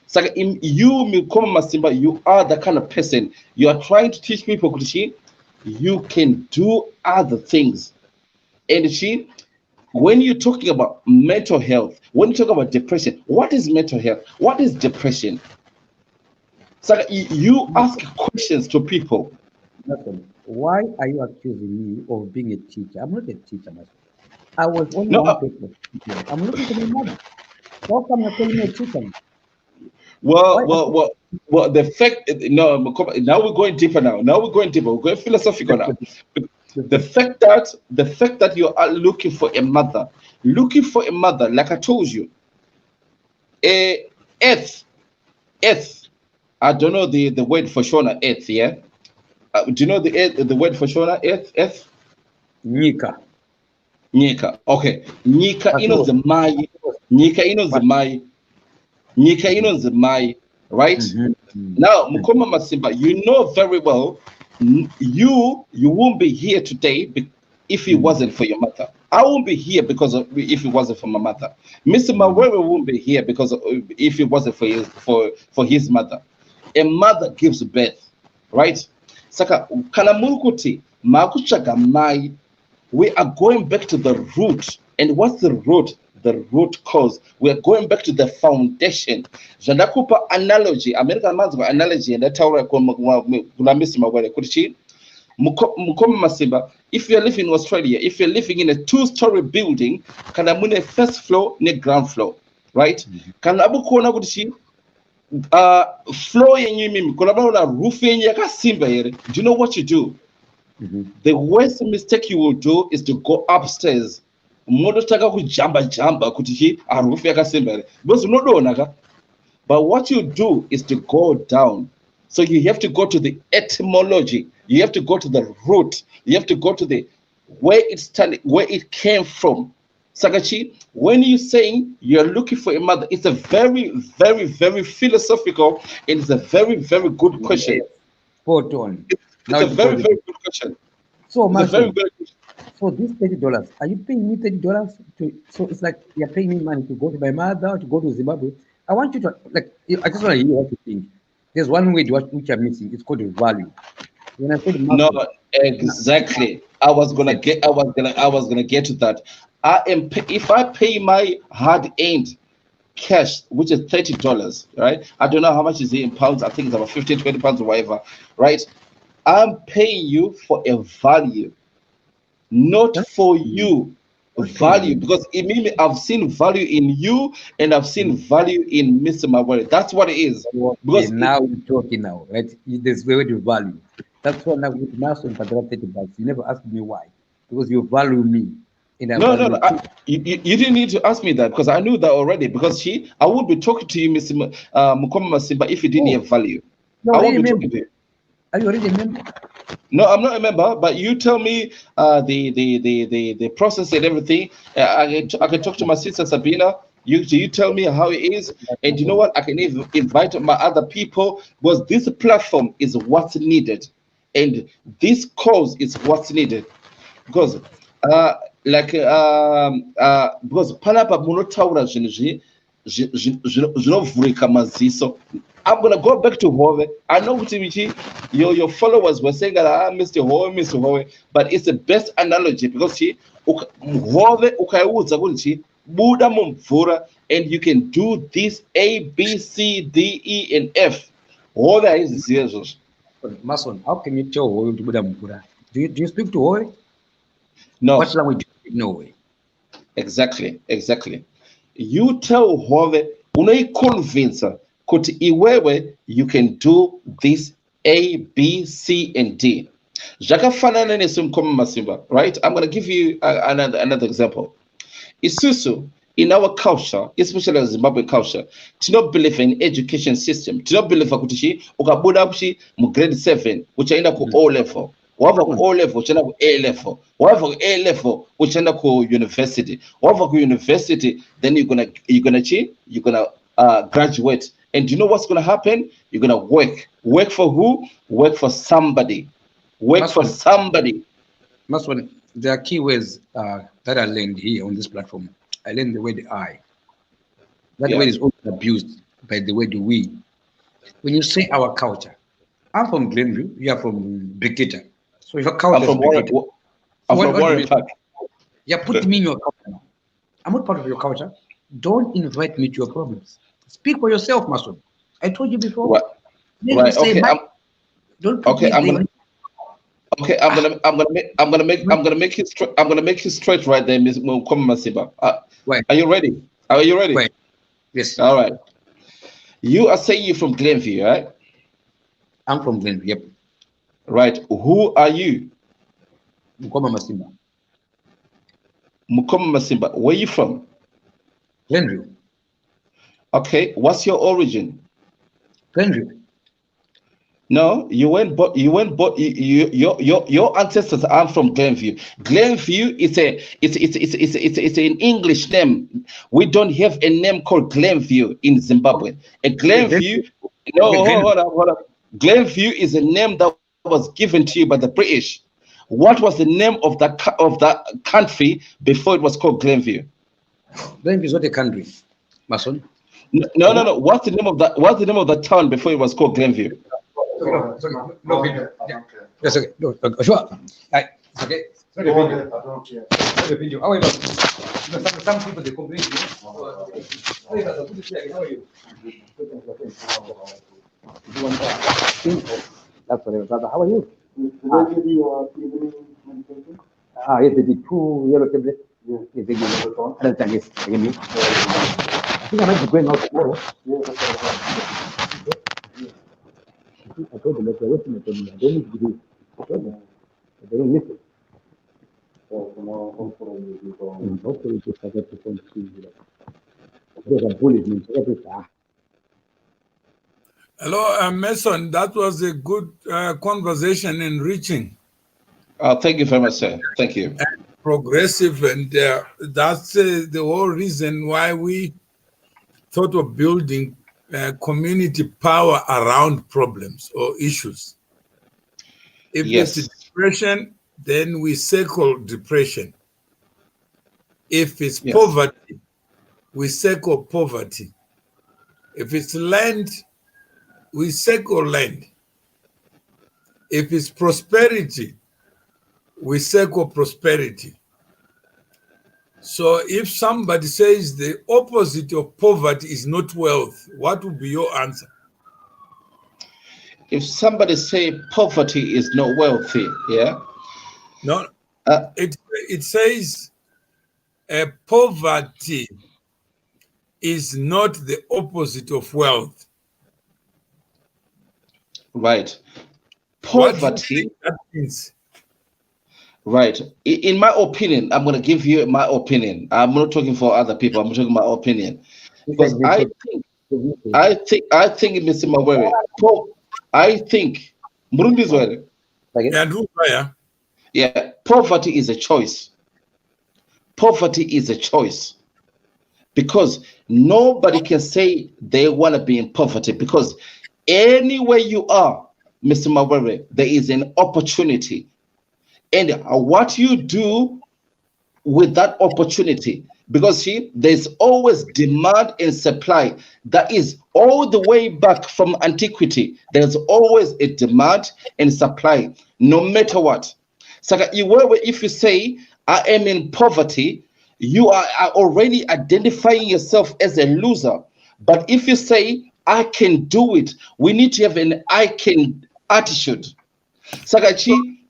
So you, MUkoma Masimba, you are the kind of person, you are trying to teach people kuti you can do other things. And when you're talking about mental health, when you talk about depression, what is mental health? What is depression? So you ask questions to people. Mason, why are you accusing me of being a teacher? I'm not a teacher, Mason. I was only No, one person. I'm looking for my mother. How come you're calling me a teacher? Why? well, the fact, no, now we're going deeper now. We're going philosophical now. The fact that you are looking for a mother, like I told you, earth, I don't know the word for Shona, earth, yeah? Do you know the word for Shona, earth? Nika. Nika. Okay. Nika ino zamai. Nika ino zamai. Nika ino zamai. Right? Now, MUkoma Masimba, you know very well, you won't be here today if it wasn't for your mother. I won't be here because of if it wasn't for my mother. Mr. Mawewe won't be here because if it wasn't for his mother. A mother gives birth, right? Saka kanamulukuti makuchaga mai. We are going back to the root. And what's the root? The root cause. We are going back to the foundation. Jandakupa analogy. American man's analogy and that's how I MUkoma Masimba, if you're living in Australia, if you're living in a 2-story building, kana mune first floor, ne ground floor, right? Kana abu kuona kuti floor yenye mimi, kuna na roof yenye yakasimba here. Do you know what you do? The worst mistake you will do is to go upstairs. Modotaka kujamba kuti roof yakasimba here. Because unodona. But what you do is to go down. So you have to go to the etymology. You have to go to the root. You have to go to the where it came from. Sagachi, when you're saying you're looking for a mother, it's a very, very, very philosophical and it's a very, very good question. Spot on. It's a very, very good question. So, it's a very good question. For this $30, are you paying me $30 so it's like you're paying me money to go to my mother, to go to Zimbabwe? I want you to I just want to hear what you think. There's one word which I'm missing. It's called value. When I said no, exactly. I was gonna get to that. If I pay my hard-earned cash, which is $30, right? I don't know how much is it in pounds. I think it's about 15, 20 pounds or whatever, right? I'm paying you for a value, not for you. Value, because immediately I've seen value in you and I've seen value in Mr. Mawere. That's what it is. Because now you're talking now, right? There's very to value. That's why now with Mason for $30, you never asked me why. Because you value me. No. You didn't need to ask me that because I knew that already. Because I would be talking to you, Mr. MUkoma Masimba, if you didn't have value. No, I would be talking to you. Are you already a member? No, I'm not a member, but you tell me the process and everything. I can talk to my sister Sabina. You tell me how it is, and you know what? I can even invite my other people because this platform is what's needed, and this cause is what's needed. Because because panapa munotaura zvinhu zvinovhurika maziso. I'm gonna go back to Hove. I know your followers were saying that Mr. Hove, but it's the best analogy because Hove ukaiudza kuti buda mumvura and you can do this A, B, C, D, E, and F. Hove is serious. Mason, how can you tell Hove to buda mumvura? Do you speak to Hove? No. What language do you speak? No way. Exactly. You tell Hove, convince kuti iwewe you can do this A, B, C, and D. Zvakafanana neMUkoma Masimba, right? I'm going to give you another example. Isusu, in our culture, especially in Zimbabwe culture, do not believe in education system. Do not believe kuti ukabuda kuchi mu grade 7 uchaenda ku O level. Wava ku O level uchaenda ku A level. Wava ku A level uchaenda ku university. Wava ku university, then you're gonna graduate. And you know what's going to happen? You're going to work. Work for who? Work for somebody. Work for somebody. Maswan, there are key words that I learned here on this platform. I learned the word I. That word is often abused by the word we. When you say our culture, I'm from Glenview, you are from Brigida. So your culture I'm from Warren Park. Yeah, put me in your culture now. I'm not part of your culture. Don't invite me to your problems. Speak for yourself, Mason. I told you before. Right. Okay. Don't put me I'm gonna make it straight right there, MUkoma Masimba. Are you ready? Are you ready? Right. Yes. All right. You are saying you're from Glenview, right? I'm from Glenview. Yep. Right. Who are you? MUkoma Masimba. MUkoma Masimba. Where are you from? Glenview. Okay. What's your origin? Glenview. No, your ancestors are from Glenview. Glenview is it's an English name. We don't have a name called Glenview in Zimbabwe. A Glenview, no, hold on. Glenview is a name that was given to you by the British. What was the name of the country before it was called Glenview? Glenview is not a country, Mason. No. What's the name of the town before it was called Glenview? No video. Yes, okay. No, sure. Okay. It's not a video. It's not a video. However, some people they complain. That's what. How are you? Yes, they did 2 yellow tablets. Yes, they give me. Other than yes, they give me. I think I might be going out tomorrow. I told them that they're wasting my time. I don't need to do it. I told them. But they don't listen. Hopefully, just forget to come to you. Because I'm bullied me. Hello, Mason. That was a good conversation, enriching. Thank you very much, sir. Thank you. And progressive, and that's the whole reason why we thought of building community power around problems or issues. If it's depression, then we circle depression. If it's poverty, we circle poverty. If it's land, we circle land. If it's prosperity, we circle prosperity. So if somebody says the opposite of poverty is not wealth, what would be your answer? If somebody say poverty is not wealthy, yeah? No, it says poverty is not the opposite of wealth. Right. Poverty. That means? Right. In my opinion, I'm going to give you my opinion. I'm not talking for other people. I'm talking my opinion. Because I think, Mr. Mawere, I think, yeah, poverty is a choice. Poverty is a choice. Because nobody can say they want to be in poverty. Because anywhere you are, Mr. Mawere, there is an opportunity. And what you do with that opportunity, because there's always demand and supply. That is all the way back from antiquity. There's always a demand and supply, no matter what. So if you say, I am in poverty, you are already identifying yourself as a loser. But if you say, I can do it, we need to have an I can attitude.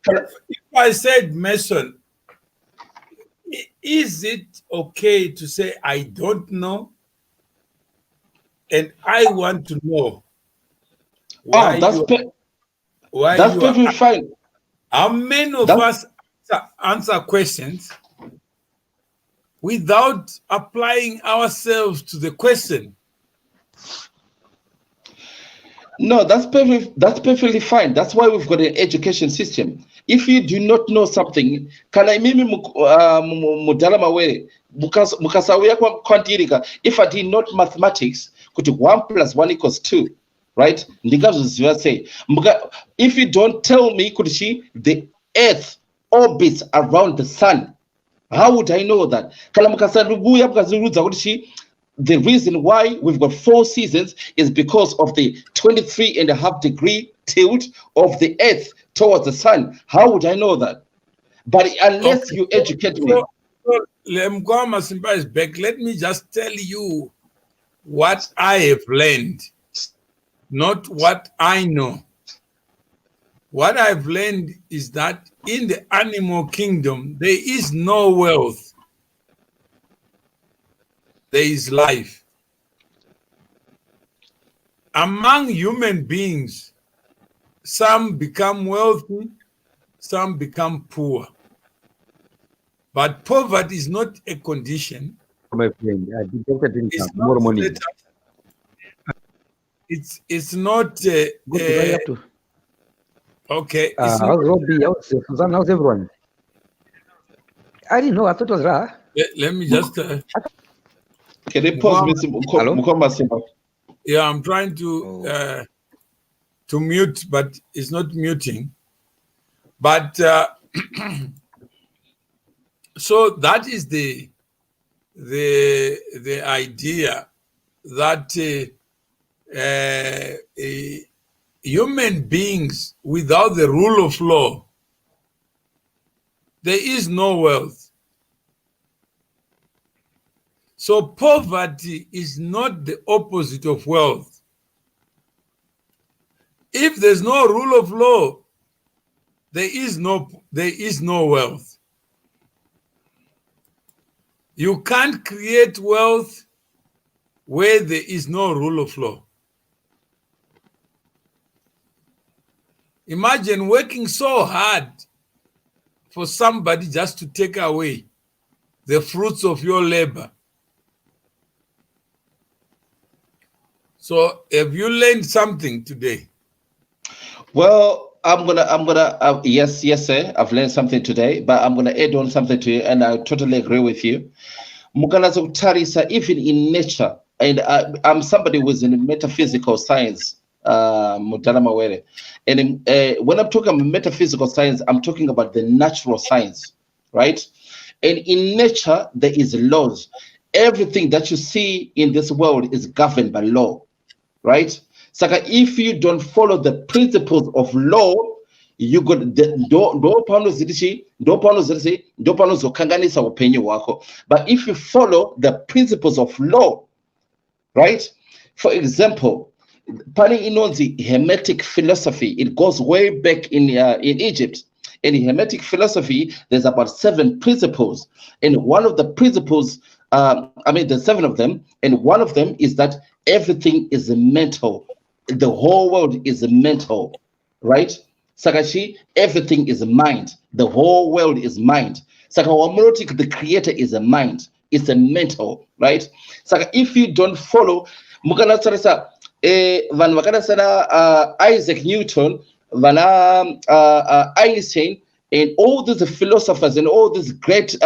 If I said, Mason, is it okay to say I don't know and I want to know? That's perfectly fine. How many of us answer questions without applying ourselves to the question? No, that's perfectly fine. That's why we've got an education system. If you do not know something, can I mimi mudala mawere mukasawia kwantirika? If I did not mathematics, kuti 1 + 1 = 2, right? Say, if you don't tell me kuti the Earth orbits around the sun, how would I know that? The reason why we've got 4 seasons is because of the 23.5-degree tilt of the Earth towards the sun. How would I know that? But unless you educate me. MUkoma Masimba is back. Let me just tell you what I have learned, not what I know. What I've learned is that in the animal kingdom, there is no wealth. There is life. Among human beings, some become wealthy, some become poor. But poverty is not a condition. My friend, the doctor didn't have more money. It's not Okay. How's Robbie? How's Susan? How's everyone? I didn't know. I thought it was Ra. Let me just. Can you pause, Mr. MUkoma Masimba? Yeah, I'm trying to mute, but it's not muting. But so that is the idea that human beings without the rule of law, there is no wealth. So poverty is not the opposite of wealth. If there's no rule of law, there is no wealth. You can't create wealth where there is no rule of law. Imagine working so hard for somebody just to take away the fruits of your labor. So have you learned something today? Well, yes, sir. I've learned something today, but I'm gonna add on something to you, and I totally agree with you. Mukanazo Tarisa, even in nature, and I'm somebody who's in metaphysical science, Mutana Mawere. And when I'm talking about metaphysical science, I'm talking about the natural science, right? And in nature, there is laws. Everything that you see in this world is governed by law, right? So if you don't follow the principles of law, you got but if you follow the principles of law, right? For example, Pani Inonzi Hermetic philosophy, it goes way back in Egypt. In Hermetic philosophy, there's about 7 principles, and one of the principles, there's 7 of them, and one of them is that everything is mental. The whole world is mental, right? Sakashi, everything is mind. The whole world is mind. Sakawamurotik, the creator is a mind. It's a mental, right? Saka, if you don't follow, Mukana Sarasa, Isaac Newton, Einstein, and all these philosophers and all these great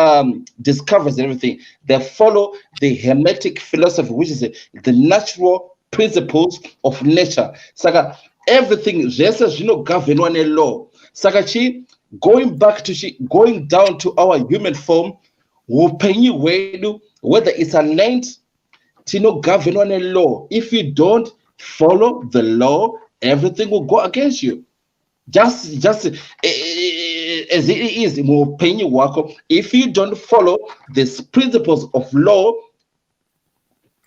discoveries and everything, they follow the Hermetic philosophy, which is the natural principles of nature. Saka everything just govern one law. Saka chi going down to our human form, whether it's a land to govern one law. If you don't follow the law, everything will go against you. Just as it is, if you don't follow these principles of law,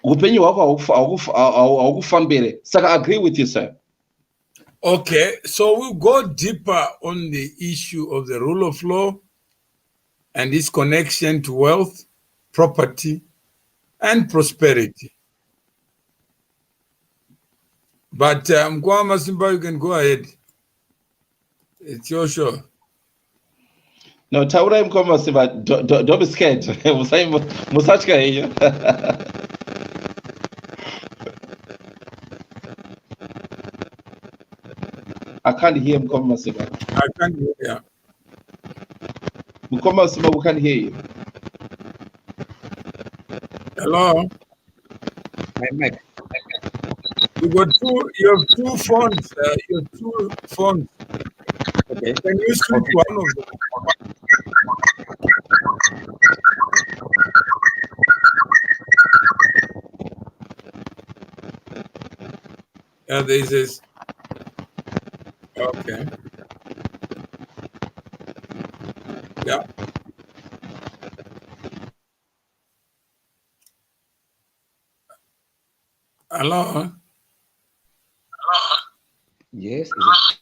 so I agree with you, sir. Okay, so we'll go deeper on the issue of the rule of law and its connection to wealth, property, and prosperity. But MUkoma Masimba, you can go ahead. It's your show. No, Taura MUkoma Masimba, don't be scared. I can't hear MUkoma Masimba. I can't hear you. MUkoma Masimba, we can't hear you. Hello? My mic. You have 2 phones. You have 2 phones. Okay. Can you switch one of them? Yeah, this is okay. Yeah. Hello? Yes. Is it?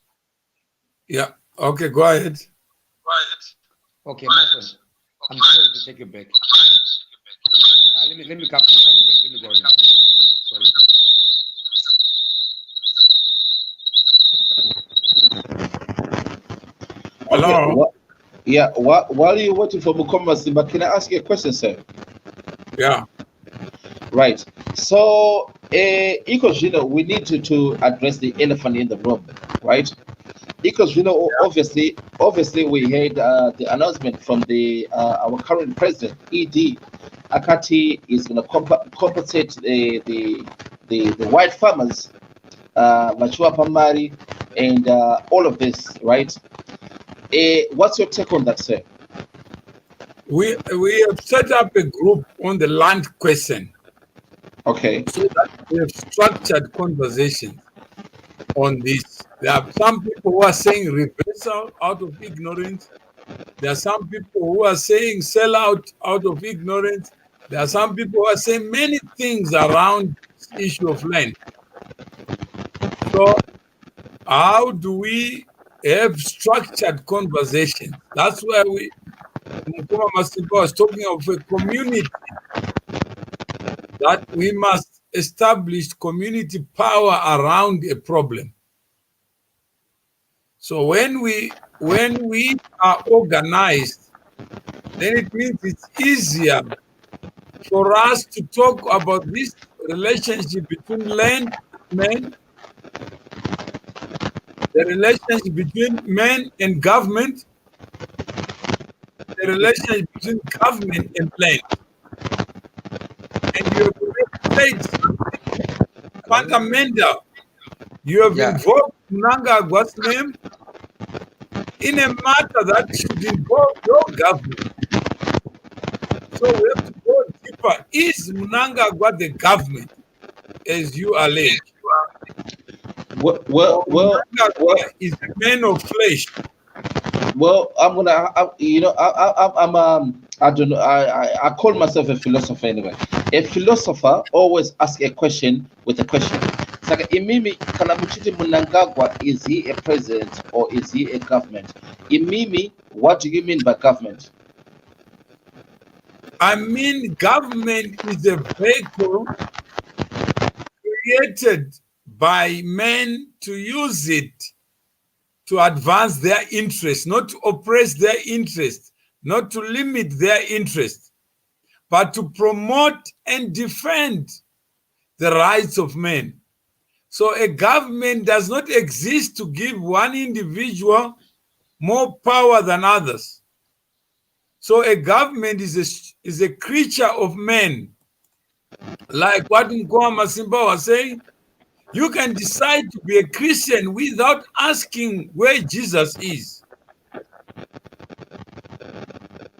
Yeah. Okay, go ahead. Okay, my friend. I'm sorry to take you back. Let me come. I'm coming back. Let me go ahead. Sorry. Hello? Okay, while you're waiting for MUkoma Masimba, can I ask you a question, sir? Yeah. Right. So, we need to address the elephant in the room, right? because obviously we had the announcement from the our current president ED Akati is going to compensate the white farmers, Machua Pamari, and all of this, right? What's your take on that, sir? We have set up a group on the land question. Okay. So that we have structured conversations on this. There are some people who are saying reversal out of ignorance. There are some people who are saying sell out of ignorance. There are some people who are saying many things around this issue of land. So how do we have structured conversations? That's where MUkoma Masimba was talking of a community, that we must establish community power around a problem. So when we are organized, then it means it's easier for us to talk about this relationship between land and men, the relationship between men and government, the relationship between government and land. And you have already said something fundamental. You have involved Mnangagwa's name in a matter that should involve your government. So we have to go deeper. Is Mnangagwa the government, as you allege? Well, Mnangagwa is a man of flesh. Well, I don't know. I call myself a philosopher anyway. A philosopher always asks a question with a question. It's like, Imimi Kalamuchiti Mnangagwa, is he a president or is he a government? Imimi, what do you mean by government? I mean, government is a vehicle created by men to use it to advance their interests, not to oppress their interests, not to limit their interests, but to promote and defend the rights of men. So a government does not exist to give one individual more power than others. So a government is a creature of men. Like what MUkoma Masimba was saying, you can decide to be a Christian without asking where Jesus is.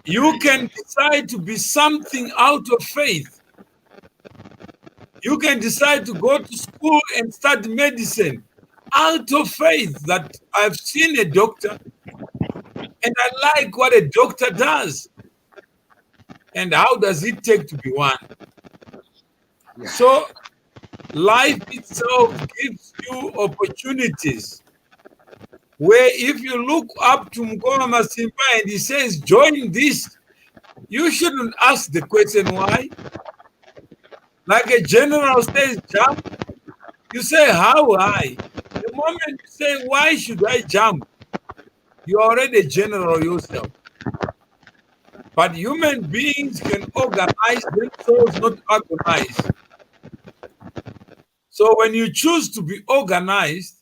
You can decide to be something out of faith. You can decide to go to school and study medicine out of faith, that I've seen a doctor and I like what a doctor does. And how does it take to be one? Yeah. So life itself gives you opportunities where if you look up to MUkoma Masimba and he says, join this, you shouldn't ask the question why. Like a general says, jump, you say, how high? The moment you say, why should I jump? You're already a general yourself. But human beings can organize themselves, not organize. So when you choose to be organized,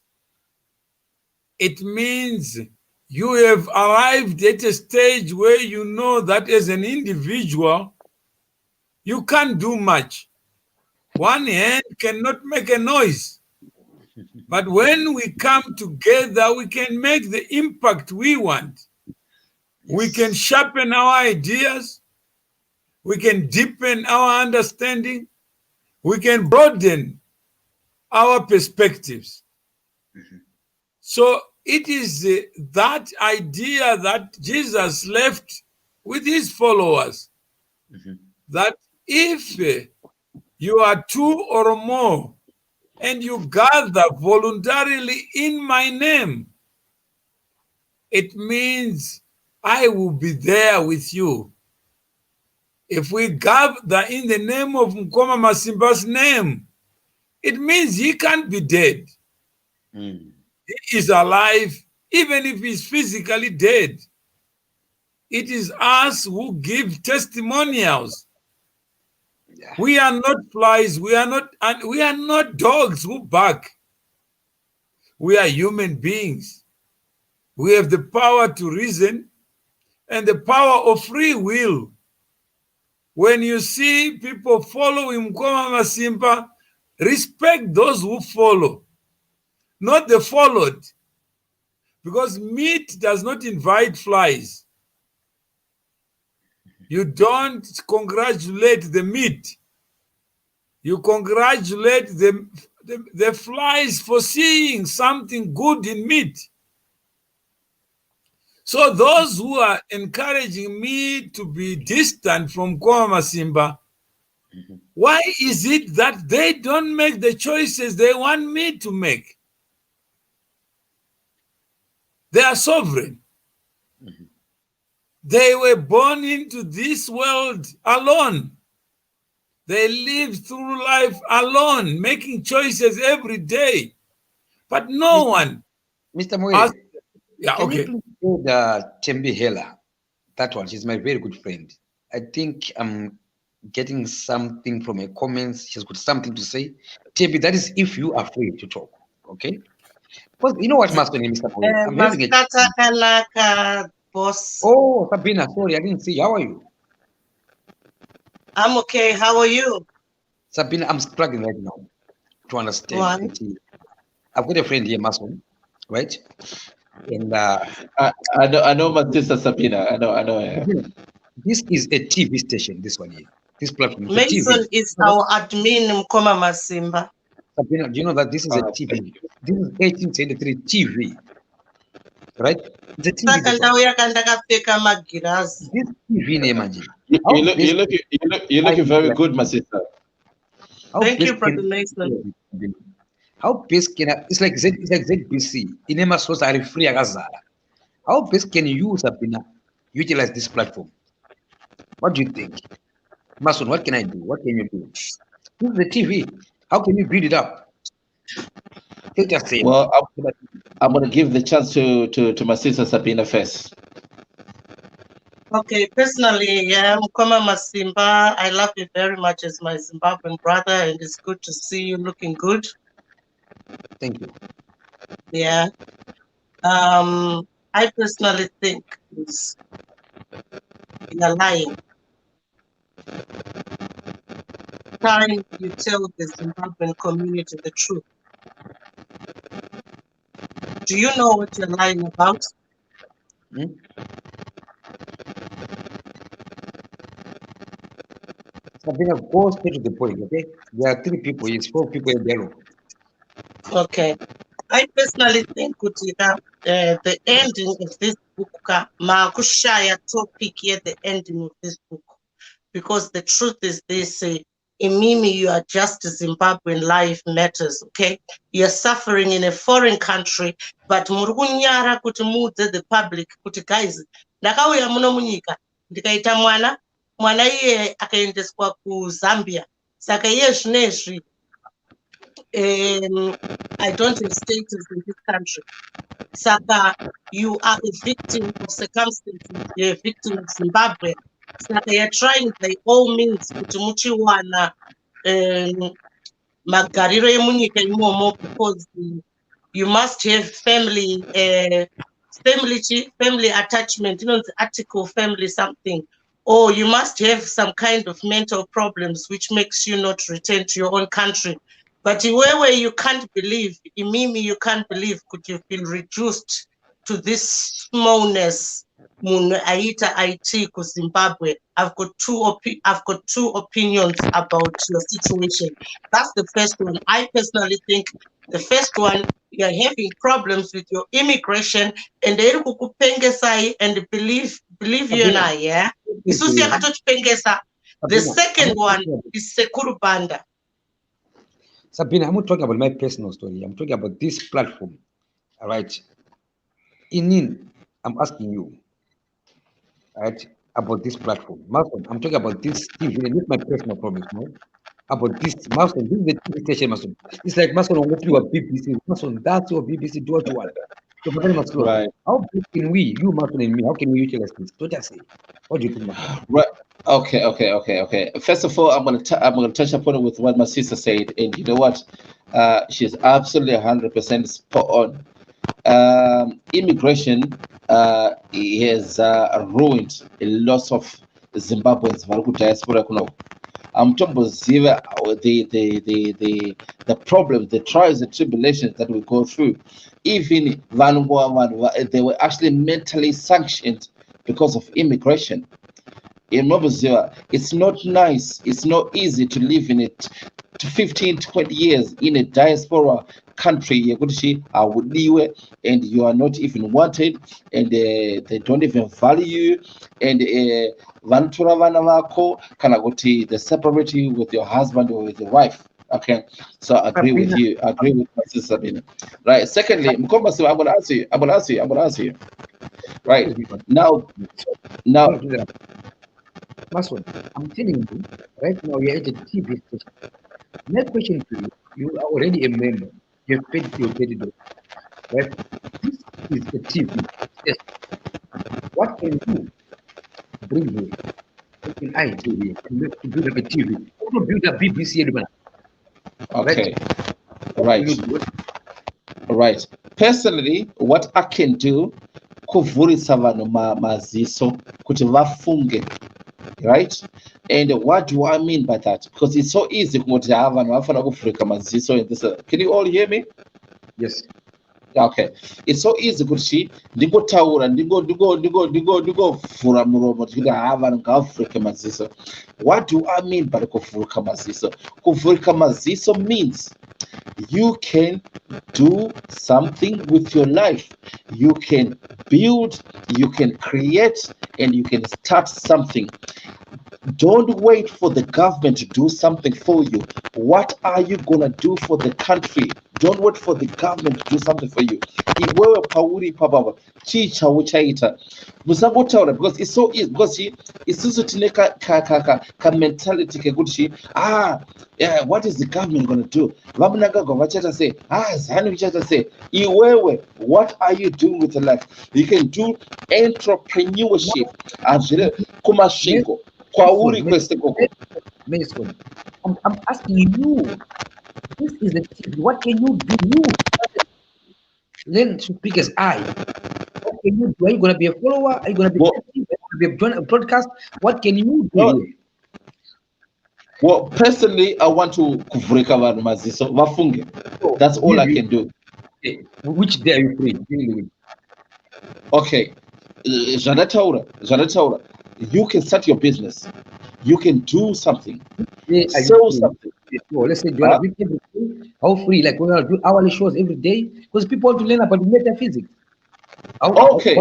it means you have arrived at a stage where you know that as an individual, you can't do much. One hand cannot make a noise. But when we come together, we can make the impact we want. We can sharpen our ideas. We can deepen our understanding. We can broaden our perspectives. So it is that idea that Jesus left with his followers, that if you are two or more and you gather voluntarily in my name, it means I will be there with you. If we gather in the name of MUkoma Masimba's name, it means he can't be dead. He is alive, even if he's physically dead. It is us who give testimonials. Yeah. We are not flies. We are not dogs who bark. We are human beings. We have the power to reason and the power of free will. When you see people following MUkoma Masimba, respect those who follow, not the followed. Because meat does not invite flies. You don't congratulate the meat. You congratulate the flies for seeing something good in meat. So those who are encouraging me to be distant from MUkoma Masimba, why is it that they don't make the choices they want me to make? They are sovereign. They were born into this world alone. They live through life alone, making choices every day. But no one. Mr. Moe, Yeah, can okay. you please the Tembi Hela? That one, she's my very good friend. I think I'm getting something from her comments. She's got something to say. Tembi, that is if you are free to talk, okay? Because you know what, Master Mr. Moe? I'm having a... Maskata boss. Oh, Sabina, sorry, I didn't see you. How are you? I'm okay. How are you? Sabina, I'm struggling right now to understand. One. I've got a friend here, Mason, right? And I know my sister Sabina. I know her. this is a TV station, this one here. This platform is a Mason TV. is our admin, MUkoma Masimba. Sabina, do you know that this is a TV? This is 1873 TV, right? It's a TV. Saka This one. ndau yakandakapfeka magirazi. This TV name, imagine. You're looking very good, my sister. Thank you, Brother Mason. How best can I, it's like ZBC. Inema source are free agazara. How best can you, Sabina, utilize this platform? What do you think? Mason, what can I do? What can you do? This is the TV. How can you build it up? Just say. Well, I'm gonna give the chance to my sister Sabina first. Okay, personally, yeah, MUkoma Masimba, I love you very much as my Zimbabwean brother, and it's good to see you looking good. Thank you. Yeah. I personally think you're lying. Time you tell the Zimbabwean community the truth. Do you know what you're lying about? Sabina, go straight to the point, okay? There are 3 people, it's 4 people in dialogue. Okay. I personally think the ending of this book, Makushaya topic at the ending of this book, because the truth is this, Imimi, you are just Zimbabwean life matters, okay? You're suffering in a foreign country, but murukunyara kuti mudze the public, kuti guys, ndakauya muno munyika, ndikaita mwana iye akaendeswa kuZambia, saka iye zvinezvi, I don't have status in this country. Saka, you are a victim of circumstances, you're a victim of Zimbabwe. Saka, you're trying by all means kuti muchiwana magariro emunyika imomo, because you must have family attachment, you know, the article family something, or you must have some kind of mental problems which makes you not return to your own country. But where you can't believe, Imimi, you can't believe, could you feel reduced to this smallness? Aita IT ku Zimbabwe. I've got two opinions about your situation. That's the first one. I personally think the first one, you're having problems with your immigration, and they and believe you and I, yeah. The second one is Sekuru Banda. Sabina, I'm not talking about my personal story. I'm talking about this platform. All right. Inin, I'm asking you, right, about this platform. Mason, I'm talking about this TV, and this is my personal problem, no? About this, Mason, this is the TV station, Mason. It's like Mason, what you are BBC. Mason, that's your BBC, do what you want. So, right. How can we, you, Mason, and me, how can we utilize this? Don't just say. What do you think, Mason? Right. Okay. First of all, I'm gonna touch upon it with what my sister said, and you know what? She's absolutely 100% spot on. immigration has ruined a lot of Zimbabweans vari kudiaspora kuno. Tomboziva the problems, the trials and tribulations that we go through. Even they were actually mentally sanctioned because of immigration. It's not nice, it's not easy to live in it to 15, 20 years in a diaspora country, and you are not even wanted, and they don't even value you, and they separate you with your husband or with your wife. Okay, so I agree with you. I agree with my sister Sabina. Right. Secondly, MUkoma Masimba, I'm gonna ask you. Right. Now. Masud, I'm telling you, right now you're at a TV station. My question to you, you are already a member. You've paid your credit, right? This is a TV. Yes. What can you bring here? What can I do here? To build up a TV. How to build a BBC? Okay. Right. Personally, what I can do, kuvurisa vanhu maziso kuti vafunge. Right? And what do I mean by that? Because it's so easy. Can you all hear me? Yes. Okay. It's so easy. What do I mean by kuvurika maziso? Kuvurika maziso means you can do something with your life. You can build, you can create, and you can start something. Don't wait for the government to do something for you. What are you gonna do for the country? Don't wait for the government to do something for you. Iwewe pauri pababa chicha uchaita. Musangotaura because it's so easy. Because it's also ka mentality kekuti yeah, what is the government gonna do? Vamunaga govachata say zanu vichata say iwewe, what are you doing with your life? You can do entrepreneurship. Kumashingo. Mason, I'm asking you, this is the TV. What can you do? You learn to speak as I. What can you do? Are you going to be a follower? Are you going to be a broadcast? What can you do? Well, personally, I want to kuvurika vanhu maziso vafunge. That's all I can do. Which day are you free? Okay, Janataura, you can start your business. You can do something. Sell something. Let's say, do you want to do every day? How free? Like we're gonna do hourly shows every day because people want to learn about metaphysics. Okay.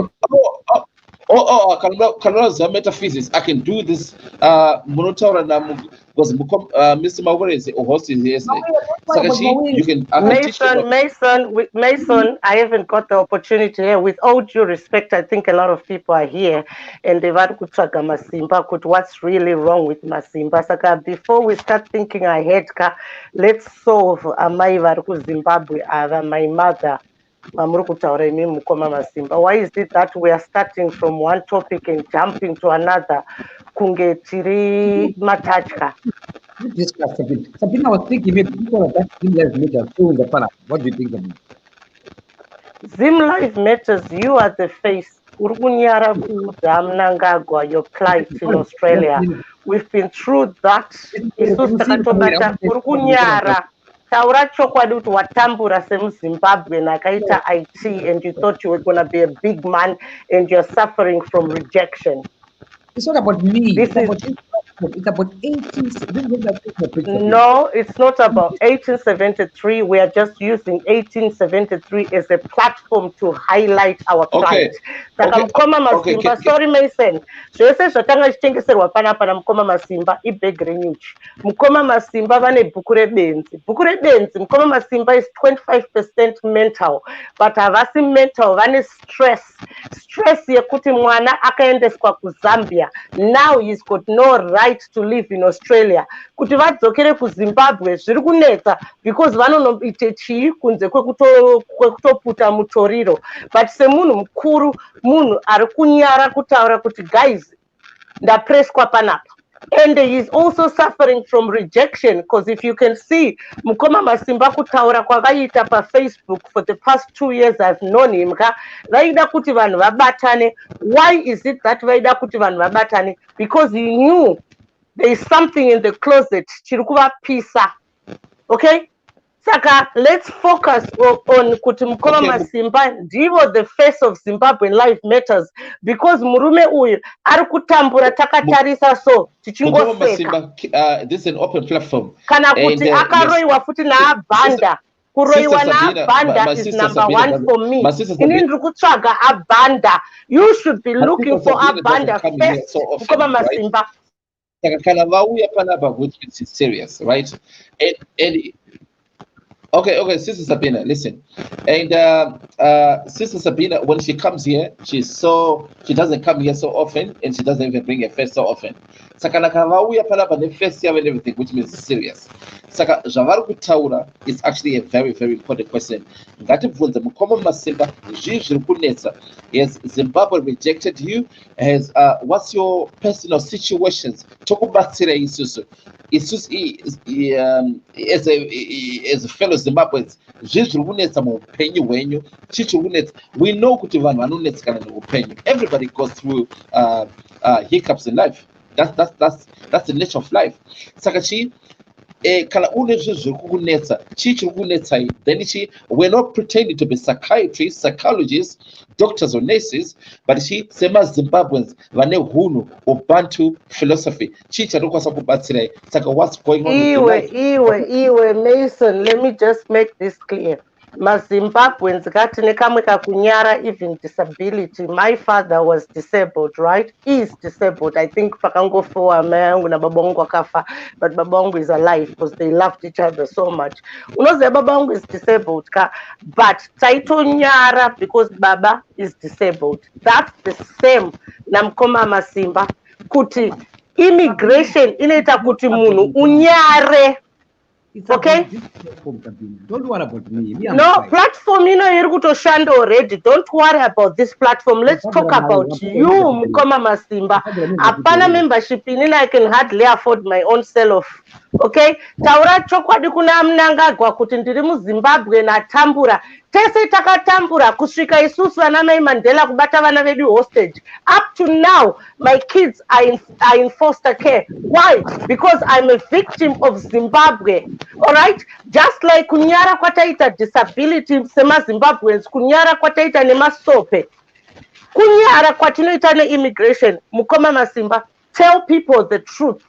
Metaphysics. I can do this. Monotaura was Mr. Mawere is a host in here. You can. Mason. I haven't got the opportunity here. With all due respect, I think a lot of people are here, and they've had kutsvaga Masimba. What's really wrong with Masimba? Saka, before we start thinking ahead, let's solve amai vari kuZimbabwe ava my mother. MUkoma Masimba. Why is it that we are starting from one topic and jumping to another? Kunge tiri matachka. Sabina was thinking maybe people that Zim Life Matters in the panel. What do you think of it? Zim Life Matters, you are the face. Urugunyara Mnangagwa, your plight in Australia. We've been through that. Urugunyara. Taura chokwadi kuti watambura semuZimbabwe nakaita IT and you thought you were going to be a big man and you're suffering from rejection. It's not about me. It's about 1873. No, it's not about 1873. We are just using 1873 as a platform to highlight our plight. MUkoma Masimba, sorry Mason. Zvese zvatanga chitengeserwa panapa MUkoma Masimba ibackground. MUkoma Masimba vane bhuku rebenzi. MUkoma Masimba is 25% mental, but havasi mental vane stress yekuti mwana akaendeswa kuZambia. Now he's got no right to live in Australia. Kuti vadzokere kuZimbabwe zviri kunetsa because vanonoite chii kunze kwekutoputa mutoriro. But semunhu mukuru, munhu ari kunyara kutaura kuti guys, ndapreswa panapa. And he's also suffering from rejection, because if you can see MUkoma Masimba kutaura kwavaita paFacebook for the past 2 years I've known him, vaida kuti vanhu vabatane. Why is it that vaida kuti vanhu vabatane? Because he knew there is something in the closet chiri kuvapisa. Okay, saka let's focus on kuti MUkoma Masimba ndivo the face of Zimbabwean life matters, because murume uyu ari kutambura takatarisa so tichingoseka. This is an open platform. Kana kuti akaroiwa futi naabhanda. Kuroiwa naabhanda is number one for me. Ini ndiri kutsvaga abhanda. You should be looking for abhanda first, MUkoma Masimba. Saka kana vauya panapa which is serious, right? And okay, Sister Sabina, listen. And Sister Sabina, when she comes here, she doesn't come here so often, and she doesn't even bring her face so often. Saka nakavauya panapa the first year and everything, which means serious. Saka Javar Kutaura is actually a very, very important question. Ngati bvunza MUkoma Masimba, zviri kunetsa. Has Zimbabwe rejected you? Has what's your personal situations? Tokubatsira isusu. Isusu as a fellow Zimbabweans, zviri kunetsa muupenyu hwenyu. Chichi kunetsa. We know kuti vanhu vanonetsekana neupenyu. Everybody goes through hiccups in life. That's the nature of life. Saka kana une zviri kukunetsa chichiri kunetsai, then we're not pretending to be psychiatrists, psychologists, doctors or nurses, but sema-Zimbabweans vane hunhu Bantu philosophy chichi atokwanisa kubatsirai. Saka what's going on iwe Mason, let me just make this clear. MaZimbabweans ngati nekamwe kakunyara, even disability. My father was disabled, right? Is disabled. I think pakangofowa mai angu na baba wangu akafa, but baba wangu is alive because they loved each other so much. Unoziva baba wangu is disabled but taitonyara because baba is disabled. That's the same na MUkoma Masimba, kuti immigration inoita kuti munhu unyare. Okay? Don't worry about me. No, platform iri kutoshanda already. Don't worry about this platform. Let's talk about you, MUkoma Masimba. Apana membership inini, I can hardly afford my own sell-off. Okay? Taura chokwadi kuna Mnangagwa kuti ndiri muZimbabwe natambura. Tese takatambura kusvika isusu vana mai Mandela kubata vana vedu hostage. Up to now, my kids are in foster care. Why? Because I'm a victim of Zimbabwe. All right? Just like kunyara kwataita disability sema-Zimbabweans, kunyara kwataita nemasope, kunyara kwatinoita ne-immigration. MUkoma Masimba, tell people the truth.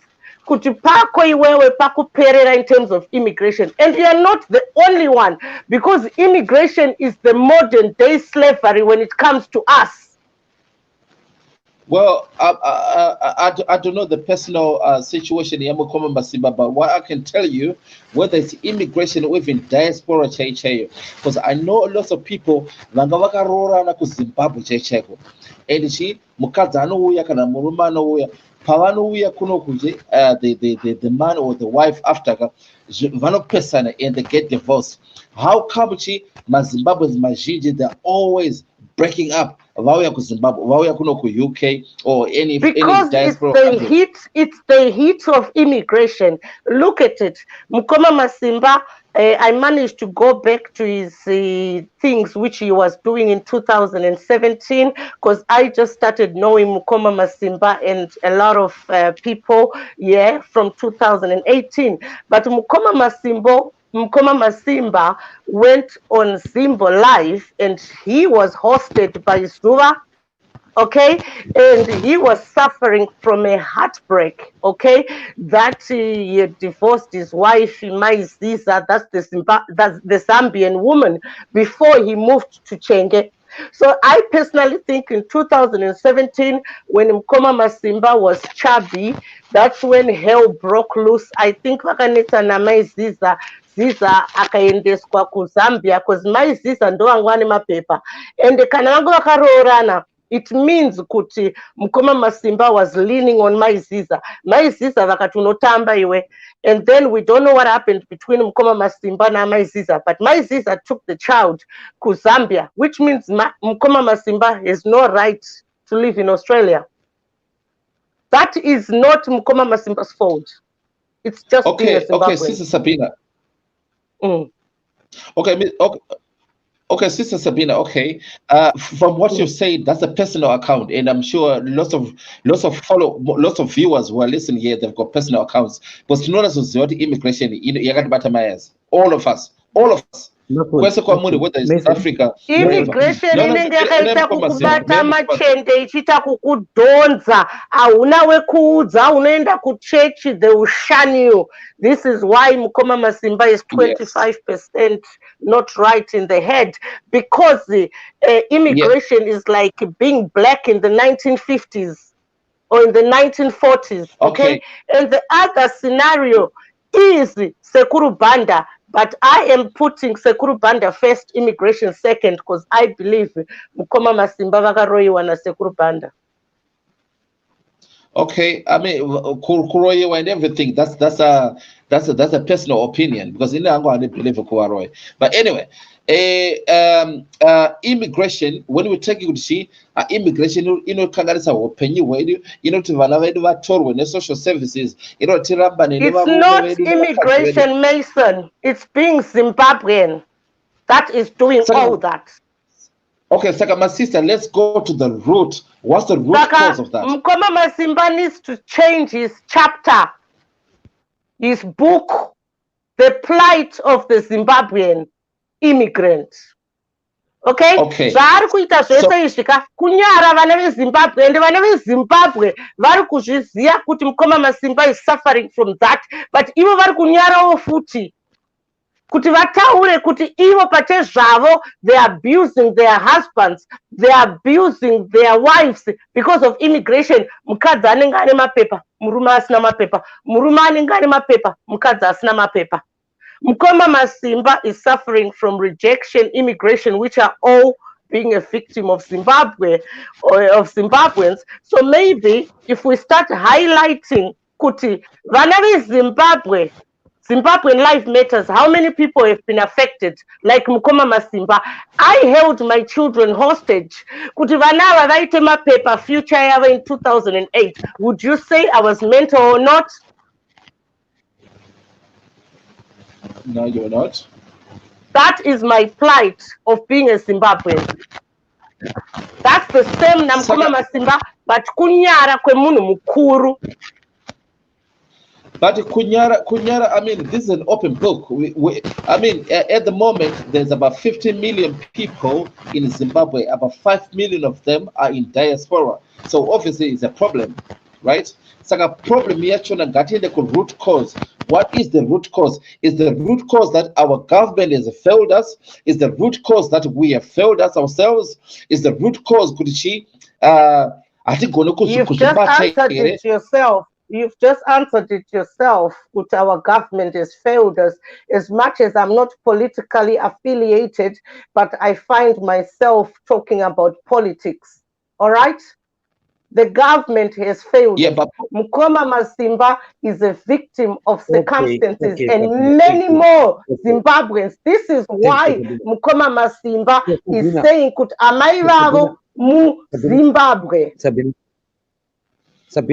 Kuti pako iwewe pakuperera in terms of immigration. And you're not the only one, because immigration is the modern day slavery when it comes to us. Well, I don't know the personal situation in MUkoma Masimba, but what I can tell you, whether it's immigration or even diaspora, because I know lots of people vangavakarorana ku Zimbabwe chaicheko, and mukadzi anouya kana murume anouya pavanouya kuno kunje, the man or the wife after vanopesana and they get divorced. How come maZimbabweans mazhinji, they're always breaking up? Vauya ku Zimbabwe, vauya kuno ku UK or any diaspora. It's the heat of immigration. Look at it. MUkoma Masimba, I managed to go back to his things which he was doing in 2017, because I just started knowing MUkoma Masimba and a lot of people, from 2018. But MUkoma Masimba went on Zimbo Live, and he was hosted by Zuva, okay, and he was suffering from a heartbreak, okay, that he had divorced his wife, Ziza, that's the Zambian woman, before he moved to Chenge. So I personally think in 2017, when MUkoma Masimba was chubby, that's when hell broke loose. I think vakanetsa naMaiZiza, Ziza akaendeswa ku Zambia, because MaiZiza ndo vanga vane mapepa, and kana vangu vakaroorana, it means kuti MUkoma Masimba was leaning on MaiZiza. MaiZiza vakati unotamba iwe. And then we don't know what happened between MUkoma Masimba and MaiZiza, but MaiZiza took the child to Zambia, which means MUkoma Masimba has no right to live in Australia. That is not MUkoma Masimba's fault. It's just being a Okay, Zimbabwean. Sister Sabina. Mm. Okay, Sister Sabina. Okay, from what you said, that's a personal account, and I'm sure lots of viewers who are listening here, they've got personal accounts. But to know that immigration, all of us. Kwese kwamuri, whether it's South Africa, Immigration inenge yakaita kukubata wherever. machende ichiita kukudhonza, hauna wekuudza, unoenda kuchechi, they will shun you. This is why MUkoma Masimba is 25% not right in the head, because the immigration is like being black in the 1950s or in the 1940s. Okay. And the other scenario is Sekuru Banda. But I am putting Sekuru Banda first, immigration second, because I believe MUkoma Masimba vakaroiwa na Sekuru Banda. Okay, I mean, Kuroyewa and everything. That's a personal opinion, because in the I believe Kuroy. But anyway, immigration, when we take you to see immigration, Kangarisa opinion, to Vanava Toro and social services, It's not immigration, Mason. It's being Zimbabwean that is doing all that. Okay, Saka, my sister, let's go to the root. What's the root cause of that? MUkoma Masimba needs to change his chapter, his book, The Plight of the Zimbabwean Immigrant. Okay? Zvaari kuita zvese izvi kunyara vana veZimbabwe, ende vana veZimbabwe vari kuzviziva kuti MUkoma Masimba is suffering from that, but ivo vari kunyarawo futi kuti vataure kuti ivo pache zvavo they are abusing their husbands, they are abusing their wives because of immigration. Mukadzi anenge ane mapepa, murume asina mapepa, murume anenge ane mapepa, mukadzi asina mapepa. MUkoma Masimba is suffering from rejection, immigration, which are all being a victim of Zimbabwe or of Zimbabweans. So maybe if we start highlighting kuti vana veZimbabwe, Zimbabwean life matters, how many people have been affected, like MUkoma Masimba. I held my children hostage. Kuti vana ava vaite mapepa future yavo in 2008. Would you say I was mental or not? No, you're not. That is my plight of being a Zimbabwean. That's the same na MUkoma Masimba, but kunyara kwemunhu mukuru. But Kunyara, I mean, this is an open book. I mean, at the moment, there's about 15 million people in Zimbabwe. About 5 million of them are in diaspora. So obviously, it's a problem, right? It's like a problem here, getting the root cause. What is the root cause? Is the root cause that our government has failed us? Is the root cause that we have failed us ourselves? Is the root cause, I think you've just answered it yourself. You've just answered it yourself. That our government has failed us. As much as I'm not politically affiliated, but I find myself talking about politics. All right? The government has failed. Yeah, but MUkoma Masimba is a victim of circumstances and many more Zimbabweans. This is why MUkoma Masimba is saying, "Amai vavo mu Zimbabwe." Sabina,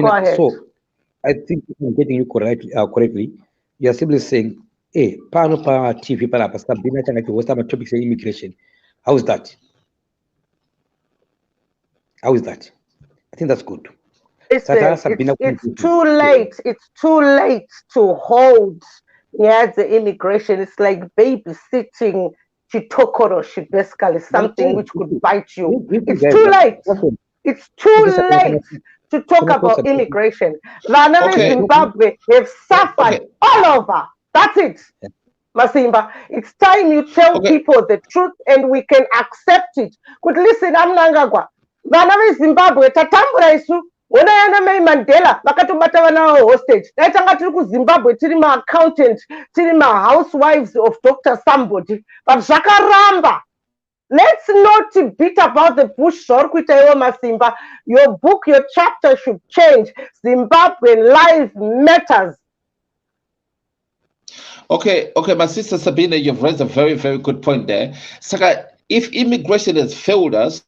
go ahead. So I think I'm getting you correctly. You are simply saying, "Hey, pano pa TV para pa Sabina changa ki hosta ma topic say immigration." How is that? How is that? I think that's good. Listen, it's too late. It's too late to hold the immigration. It's like babysitting chitokoroshi, basically something which could bite you. It's too late. It's too late to talk about immigration. Vana Zimbabwe have suffered all over. That's it. Masimba, it's time you tell people the truth and we can accept it. Could listen, I'm Nangagwa. Vana veZimbabwe tatambura isu wona yana Mai Mandela vakatobata vana vavo hostage. Taitanga tiri kuZimbabwe tiri ma-accountant, tiri ma-housewives of Dr. Somebody. But zvakaramba. Let's not beat about the bush. Masimba. Your book, your chapter should change. Zimbabwean life matters. Okay, my sister Sabina, you've raised a very, very good point there. Saka, if immigration has failed us,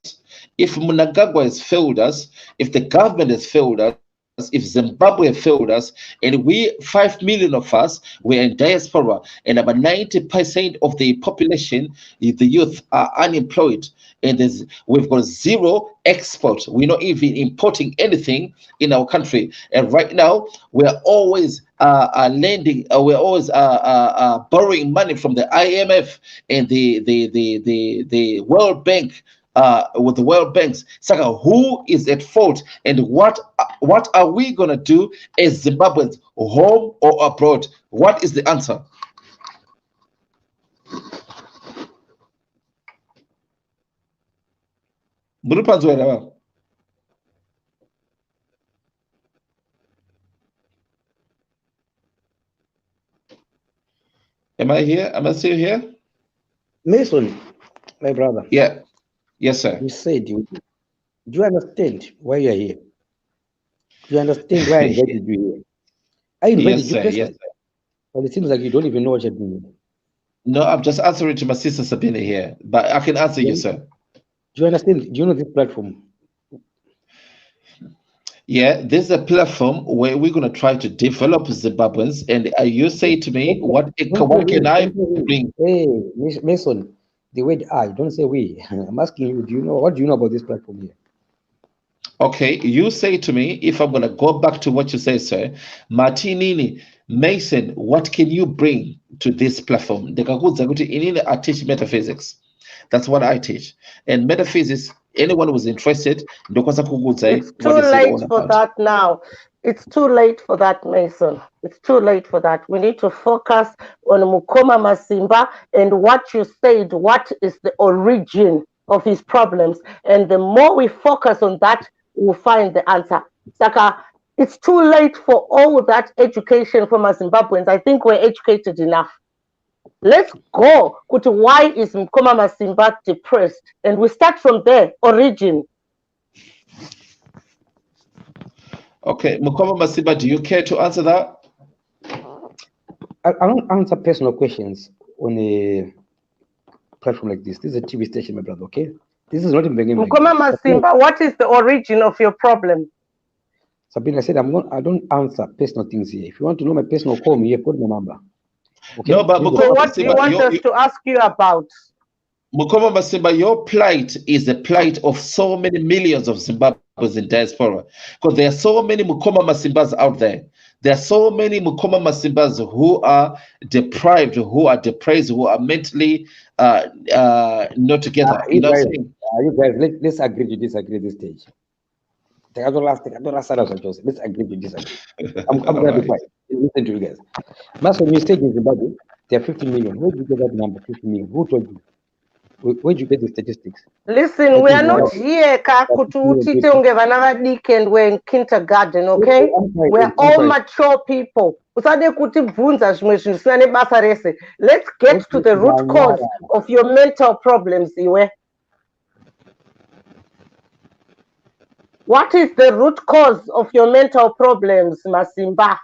if Mnangagwa has failed us, if the government has failed us, if Zimbabwe failed us, and we 5 million of us were in diaspora, and about 90% of the population, the youth, are unemployed, and we've got zero export. We're not even importing anything in our country, and right now we're always lending. We're always borrowing money from the IMF and the World Bank. With the World Banks, Saga, who is at fault, and what are we gonna do as Zimbabweans, home or abroad? What is the answer? Am I here? Am I still here? Mason, my brother. Yeah. Yes, sir. You said do you understand why you are here? Do you understand why I invited you here? I invited Yes, you sir. personally, Yes, sir. but it seems like you don't even know what you're doing. No, I'm just answering to my sister Sabina here, but I can answer you, sir. Do you understand? Do you know this platform? Yeah, this is a platform where we're gonna try to develop Zimbabweans, and you say to me, what can I bring? Hey, Mason, the word I, don't say we. I'm asking you, what do you know about this platform here? Okay, you say to me, if I'm gonna go back to what you say, sir, Martinini, Mason, what can you bring to this platform? I teach metaphysics. That's what I teach. And metaphysics, anyone who's interested, It's too late for that now. It's too late for that, Mason. It's too late for that. We need to focus on MUkoma Masimba and what you said, what is the origin of his problems. And the more we focus on that, we'll find the answer. Saka, it's too late for all that education from us Zimbabweans. I think we're educated enough. Let's go to why is MUkoma Masimba depressed? And we start from there, origin. Okay, MUkoma Masimba, do you care to answer that? I don't answer personal questions on a platform like this. This is a TV station, my brother, okay? This is not in Bengali. MUkoma Masimba, what is the origin of your problem? Sabina, I said I don't answer personal things here. If you want to know my personal, call me here, put my number. Okay? No, but So what do you want us to ask you about? MUkoma Masimba, your plight is the plight of so many millions of Zimbabweans in diaspora, because there are so many MUkoma Masimbas out there. There are so many MUkoma Masimbas who are deprived, who are depressed, who are mentally not together. You know what I'm saying? You guys, let's agree to disagree at this stage. Let's agree to disagree. I'm going to be quiet. Listen to you guys. Master, when you stayed in Zimbabwe, there are 50 million. Where did you get that number, 50 million? Who told you? Where did you get the statistics? Listen, we are not here and we're in kindergarten, okay? We're all mature people. Let's get to the root cause of your mental problems, Iwe. What is the root cause of your mental problems, Masimba?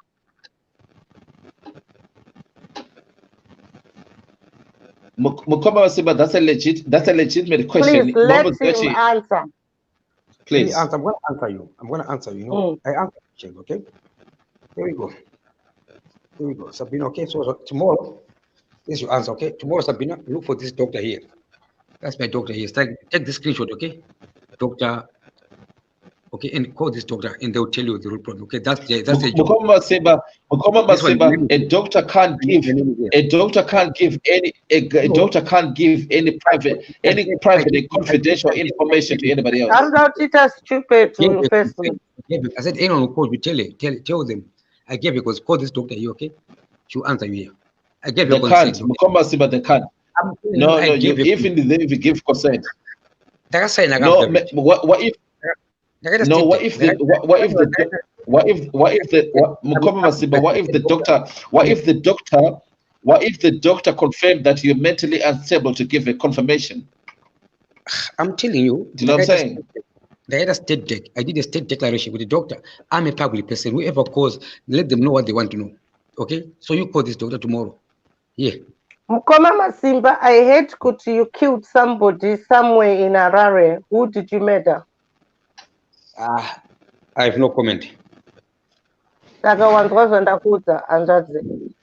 MUkoma Masimba, that's a legitimate question. Please let him answer. Please. I'm going to answer you. I answer questions, okay? Here we go. Sabina, okay? So tomorrow, this is your answer, okay? Tomorrow, Sabina, look for this doctor here. That's my doctor here. Take this screenshot, okay? Doctor, okay, and call this doctor, and they'll tell you the root problem. Okay, that's the job. MUkoma Masimba, a doctor can't give any private and confidential information to anybody else. I'm not stupid first. I said anyone who calls you, tell them. I gave because call this doctor here, okay? She'll answer you here. I gave you consent. MUkoma Masimba, they can't. No, you even if you give consent. No, what if? No, what if the doctor confirmed that you're mentally unstable to give a confirmation? I'm telling you. Do you know what I'm saying? They had a state deck. I did a state declaration with the doctor. I'm a public person. Whoever calls, let them know what they want to know. Okay? So you call this doctor tomorrow. Yeah. MUkoma Masimba, I heard you killed somebody somewhere in Harare. Who did you murder? I have no comment. Saka wanzwa zvandakuudza hanzvadzi,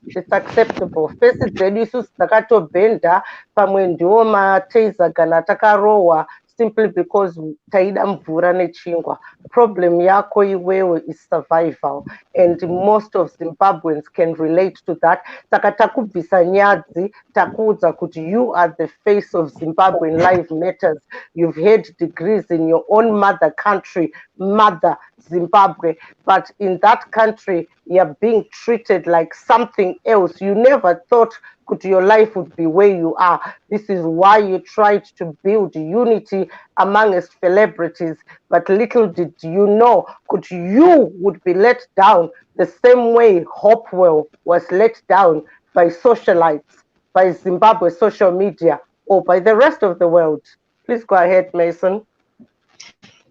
it's acceptable. Fesi dzedu isusu dzakatobhenda, pamwe ndiwo mateiza kana takarohwa simply because taida mvura nechingwa. Problem yako iwewe is survival, and most of Zimbabweans can relate to that. Saka takubvisa nyadzi, takuudza kuti you are the face of Zimbabwean life matters. You've had degrees in your own mother country, mother Zimbabwe, but in that country you're being treated like something else. You never thought your life would be where you are. This is why you tried to build unity amongst celebrities, but little did you know you would be let down the same way Hopewell was let down by socialites, by Zimbabwe social media, or by the rest of the world. Please go ahead, Mason.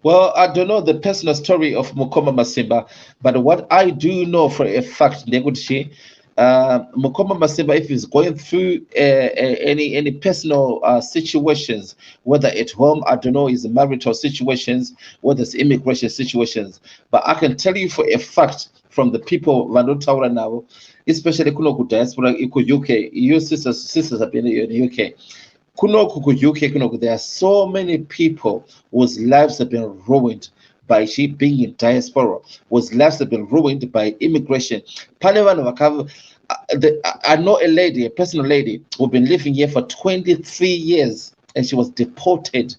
Well, I don't know the personal story of MUkoma Masimba, but what I do know for a fact, MUkoma Masimba, if he's going through any personal situations, whether at home, I don't know, his marital situations, whether it's immigration situations, but I can tell you for a fact from the people Vanotaura now, especially Kunoku diaspora, UK, your sisters have been in the UK. There are so many people whose lives have been ruined by being in diaspora, whose lives have been ruined by immigration. I know a lady, a personal lady, who's been living here for 23 years, and she was deported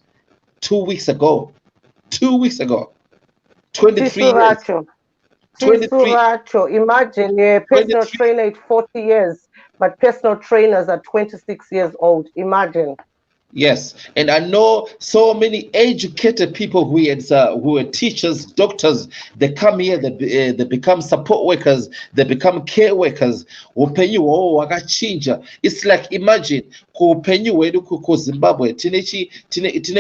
2 weeks ago. 2 weeks ago. 23 years. 23. Imagine a personal trainer at 40 years. But personal trainers are 26 years old. Imagine. Yes, and I know so many educated people who are teachers, doctors. They come here, they become support workers, they become care workers. It's like, imagine ku Zimbabwe tine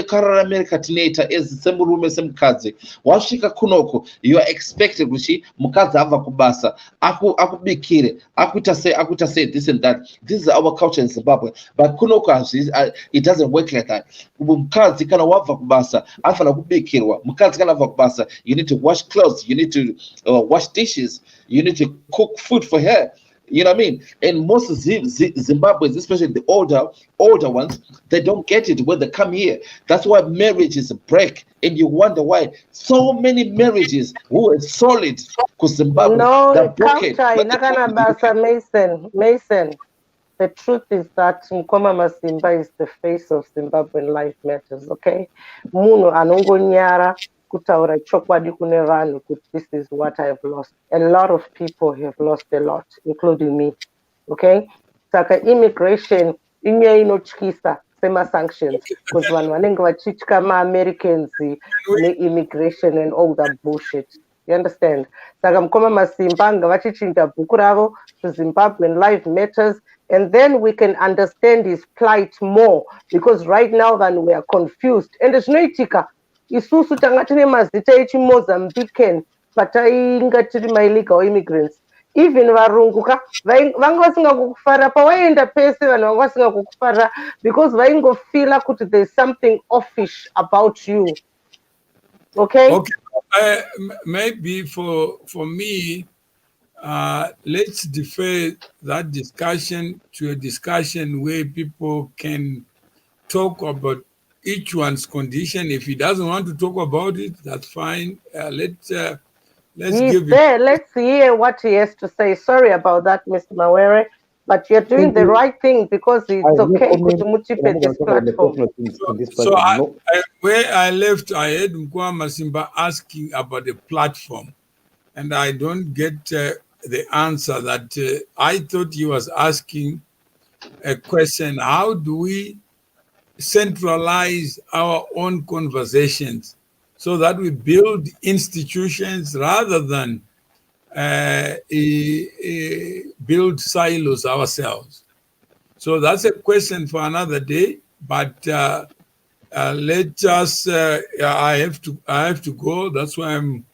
karara America tineita as semurume semukadzi wasvika kunoko you are expected kuti mukadzi abva kubasa akubikire akuita say this and that. This is our culture in Zimbabwe, but kunoko it doesn't work like that. Mukadzi kana wabva kubasa afana kubikirwa. Mukadzi kana wabva kubasa, you need to wash clothes, you need to wash dishes, you need to cook food for her. You know what I mean? And most Zimbabweans, especially the older ones, they don't get it when they come here. That's why marriages break, and you wonder why so many marriages who are solid because Zimbabwe. No, Mason. The truth is that MUkoma Masimba is the face of Zimbabwean life matters. Okay, munhu anongonyara kutaura chokwadi kune vanhu kuti this is what I have lost. A lot of people have lost a lot, including me. Okay, saka immigration inyaya inotyisa sema-sanctions because vanhu vanenge vachitya ma-Americans ne-immigration and all that bullshit. You understand? Saka MUkoma Masimba ngavachichinja bhuku ravo to Zimbabwean life matters, and then we can understand his plight more, because right now then we are confused. And zvinoitika isusu tanga tine mazita echi-Mozambican patainga tiri ma-illegal immigrants. Even varunguka vanga vasinga kukufara pawaenda pese vanhu vanga vasinga kukufara because vaingofila kuti there's something offish about you. Okay? Maybe for me, let's defer that discussion to a discussion where people can talk about each one's condition. If he doesn't want to talk about it, that's fine. Let's give it. Let's hear what he has to say. Sorry about that, Mr. Mawere, but you're doing the right thing because it's okay to this platform. So where I left, I heard MUkoma Masimba asking about the platform, and I don't get the answer that I thought he was asking a question. How do we centralize our own conversations so that we build institutions rather than build silos ourselves? So that's a question for another day, but let us, I have to go. That's why I'm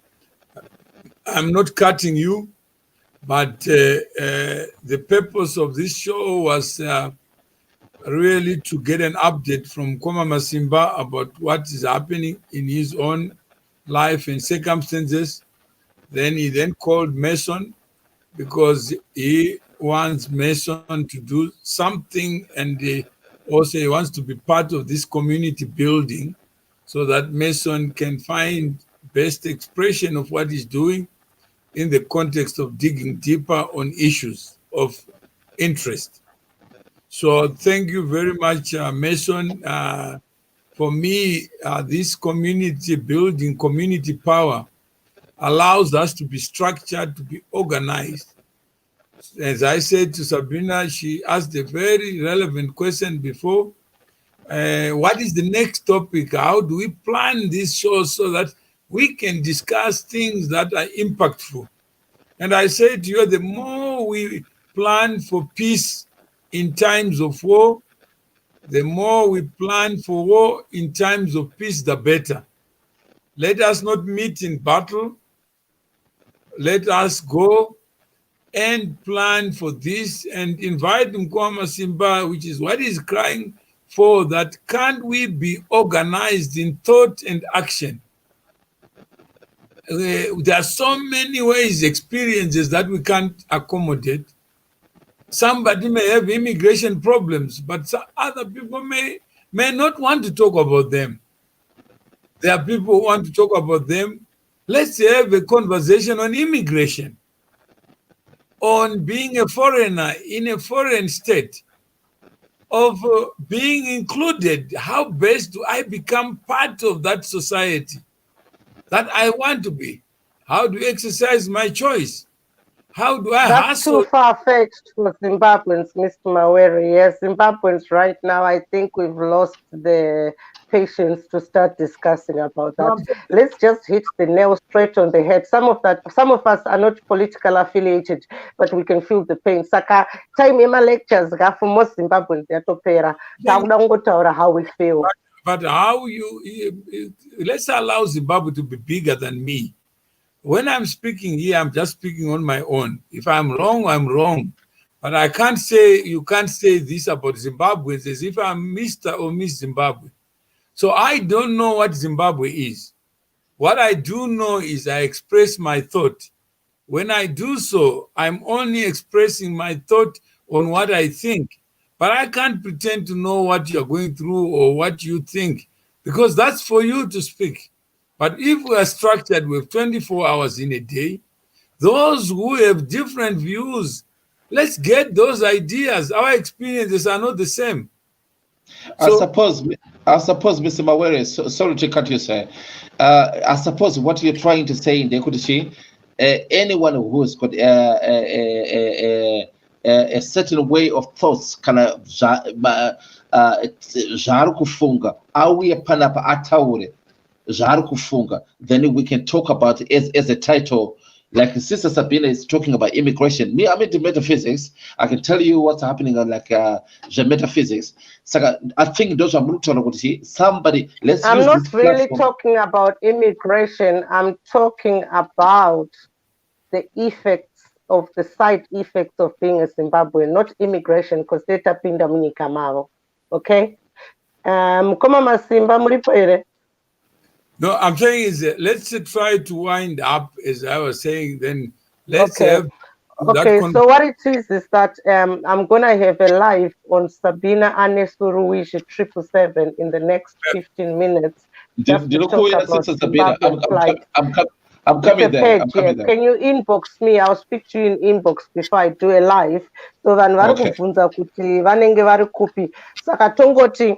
not cutting you, but the purpose of this show was really to get an update from MUkoma Masimba about what is happening in his own life and circumstances. Then he then called Mason because he wants Mason to do something, and also he wants to be part of this community building so that Mason can find best expression of what he's doing in the context of digging deeper on issues of interest. So thank you very much, Mason. For me, this community building, community power allows us to be structured, to be organized. As I said to Sabrina, she asked a very relevant question before. What is the next topic? How do we plan this show so that we can discuss things that are impactful? And I said to you, the more we plan for peace in times of war, the more we plan for war in times of peace, the better. Let us not meet in battle. Let us go and plan for this and invite MUkoma Masimba, which is what he's crying for, that can't we be organized in thought and action? There are so many ways, experiences that we can't accommodate. Somebody may have immigration problems, but other people may not want to talk about them. There are people who want to talk about them. Let's have a conversation on immigration, on being a foreigner in a foreign state, of being included. How best do I become part of that society that I want to be? How do I exercise my choice? How do I That's hustle? too far-fetched for Zimbabweans, Mr. Mawere. Yes, Zimbabweans right now, I think we've lost the patience to start discussing about that. Let's just hit the nail straight on the head. Some of us are not politically affiliated, but we can feel the pain. Saka time in my lectures, for most Zimbabweans, how we feel. But how let's allow Zimbabwe to be bigger than me. When I'm speaking here, I'm just speaking on my own. If I'm wrong, I'm wrong. But I can't say, you can't say this about Zimbabweans as if I'm Mr. or Miss Zimbabwe. So I don't know what Zimbabwe is. What I do know is I express my thought. When I do so, I'm only expressing my thought on what I think. But I can't pretend to know what you're going through or what you think, because that's for you to speak. But if we are structured with 24 hours in a day, those who have different views, let's get those ideas. Our experiences are not the same. I suppose, Mr. Mawere, sorry to cut you, sir. I suppose what you're trying to say in the Kudishi, anyone who's got a certain way of thoughts, kind of kufunga, awi panapa ataure, kufunga, then we can talk about it as a title. Like Sister Sabina is talking about immigration. Me, I'm into metaphysics. I can tell you what's happening on like the metaphysics. So I think those are somebody. I'm not really talking about immigration. I'm talking about the effects of the side effects of being a Zimbabwean, not immigration, because they're pinda mnyikamavo. Okay? MUkoma Masimba mulipo ere. No, I'm saying is let's try to wind up, as I was saying, then let's have Okay, so what it is that I'm gonna have a live on Sabina Anesuruwishi 777 in the next 15 minutes. Just to talk about Zimbabwean flight. I'm coming there. Can you inbox me? I'll speak to you in inbox before I do a live. So then varikubvunza kuti vanenge vari kupi. Saka tongoti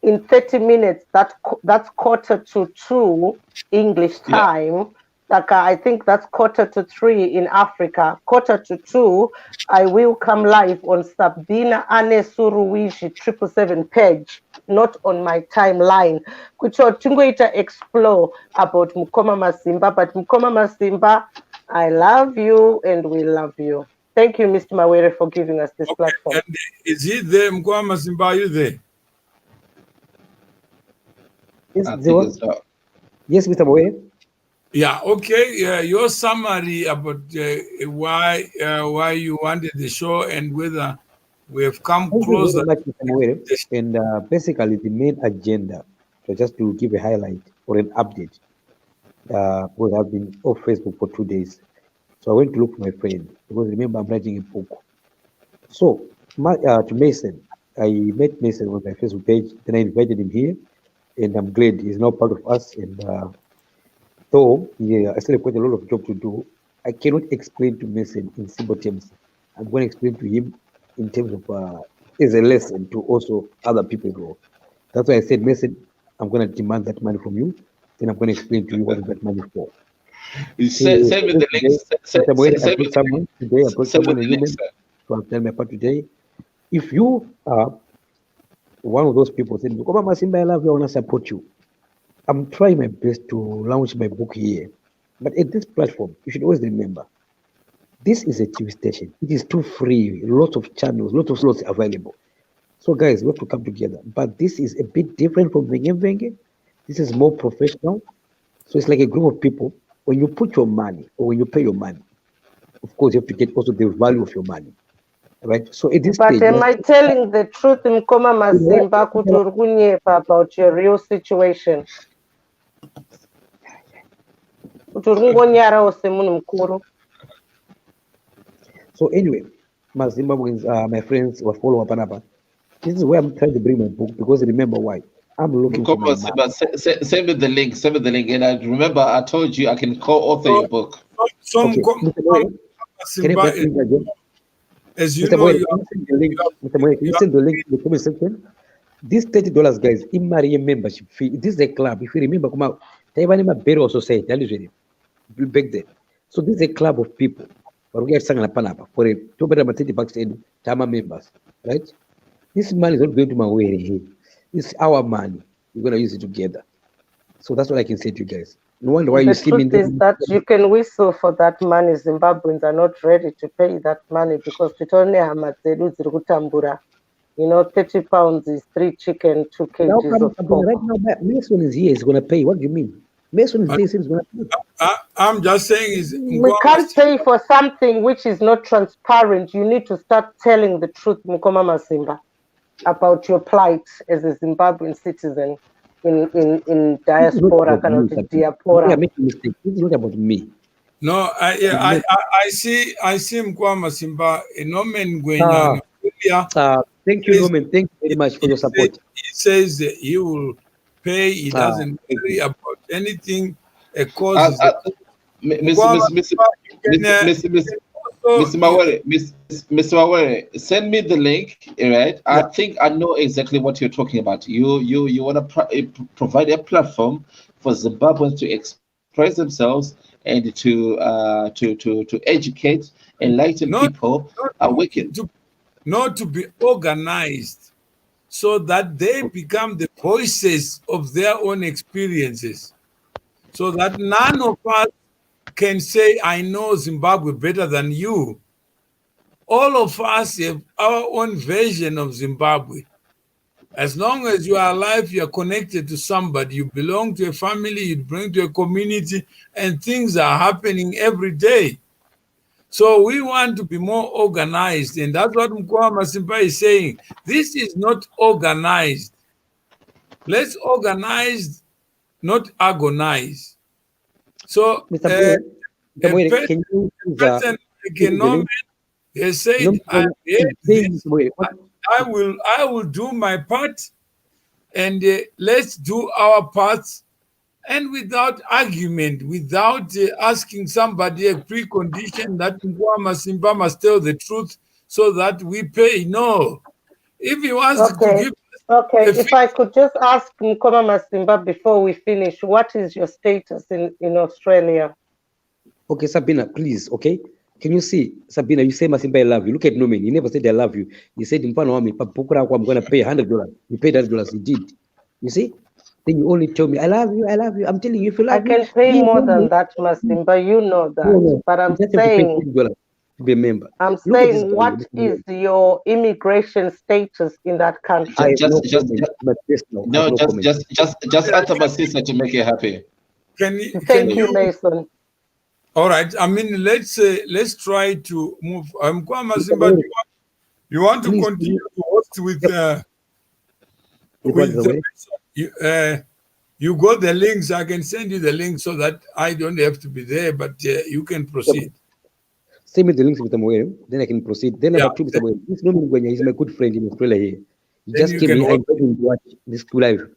in 30 minutes, that's 1:45 English time. Like I think that's 2:45 in Africa. 2:45, I will come live on Sabina Anesuruwishi 777 page, not on my timeline. Kucho tungoita explore about MUkoma Masimba, but MUkoma Masimba, I love you and we love you. Thank you, Mr. Mawere, for giving us this platform. And is he there, MUkoma Masimba? Are you there? Yes, Mr. Mawere. Yeah, okay. Your summary about why you wanted the show and whether we have come closer. And basically the main agenda, so just to give a highlight or an update. because I've been off Facebook for 2 days. So I went to look for my friend because remember I'm writing a book. So to Mason, I met Mason on my Facebook page. Then I invited him here, and I'm glad he's now part of us. And though I still have quite a lot of job to do, I cannot explain to Mason in simple terms. I'm going to explain to him in terms of as a lesson to also other people go. That's why I said, Mason, I'm going to demand that money from you. Then I'm going to explain to you what is that money for. You send me the link. I put someone today. I put Send me someone the a link, human sir. to understand my part today. If you are one of those people saying, MUkoma Masimba, I love you, I want to support you. I'm trying my best to launch my book here. But at this platform, you should always remember, this is a TV station. It is too free, lots of channels, lots of slots available. So guys, we have to come together. But this is a bit different from Venge Venge. This is more professional. So it's like a group of people. When you put your money or when you pay your money, of course, you have to get also the value of your money. Right? So at this But stage, am I telling the truth, MUkoma Masimba, kuti uri kunyepa about your real situation? Kuti uri kungonyarawo semunhu mukuru? so anyway, my Zimbabweans, my friends, who follow up and up. This is where I'm trying to bring my book because remember why? I'm looking for my MUkoma Masimba, send me the link. Send me the link. And I remember I told you I can co-author your book. So Okay, MUkoma Mr. Moyo, can you Masimba please link again? as you Mr. know, Moyo, can you send the link? Mr. Moyo, can you send the link in the comment section? This $30, guys, Imari membership fee. This is a club. If you remember, come out. Taiwan Burial Society, back then. So this is a club of people. But we are saying for a $230 in Tama members, right? This money is not going to my way. It's our money. We're gonna use it together. So that's what I can say to you guys. No wonder why you The see me in truth is that you can whistle for that money. Zimbabweans are not ready to pay that money because titone hama dzedu dziri kutambura. 30 pounds is 3 chicken, 2 now kgs of pork. right now. Mason is here. He's gonna pay. What do you mean? Mason is there. He's gonna pay. I'm just saying is We can't pay for something which is not transparent. You need to start telling the truth, MUkoma Masimba, about your plight as a Zimbabwean citizen in diaspora, diaspora. Yeah, making mistake. This is not about me. No, I see MUkoma Masimba, a Norman Gwenya. Thank you, Norman. Thank you very much for your support. He says that he will pay. He doesn't worry about anything. A cause is Mr. Mawere, send me the link, right? I think I know exactly what you're talking about. You want to provide a platform for Zimbabweans to express themselves and to educate, enlighten people, awaken. Not to be organized so that they become the voices of their own experiences, so that none of us can say, I know Zimbabwe better than you. All of us have our own version of Zimbabwe. As long as you are alive, you are connected to somebody, you belong to a family, you belong to a community, and things are happening every day. So we want to be more organized, and that's what MUkoma Masimba is saying. This is not organized. Let's organize, not agonize. So Mr. Boy, can you they said, I will do my part, and let's do our parts, and without argument, without asking somebody a precondition that MUkoma Masimba must tell the truth so that we pay. No. If he wants to give if I could just ask MUkoma Masimba before we finish, what is your status in Australia? Okay, Sabina, please, okay? Can you see, Sabina, you say Masimba, I love you. Look at Norman. He never said I love you. He said, I'm going to pay $100. You paid $100. He did. You see? Then you only tell me, I love you, I love you. I'm telling you, if you love me. I can pay more than that, Masimba. You know that. No, but I'm saying, to be a member. I'm saying, what is your immigration status in that country? Just answer my sister to make you happy. Thank you, Mason. All right. I mean, let's try to move. MUkoma Masimba, you want to continue to host with You got the links. I can send you the link so that I don't have to be there, but you can proceed. Send me the links, Mr. Moere, then I can proceed. Then number two, Mr. Moere. This Nomi Ngwenya is my good friend in Australia here. He Then just you came can here. I hold- invited him to watch this live.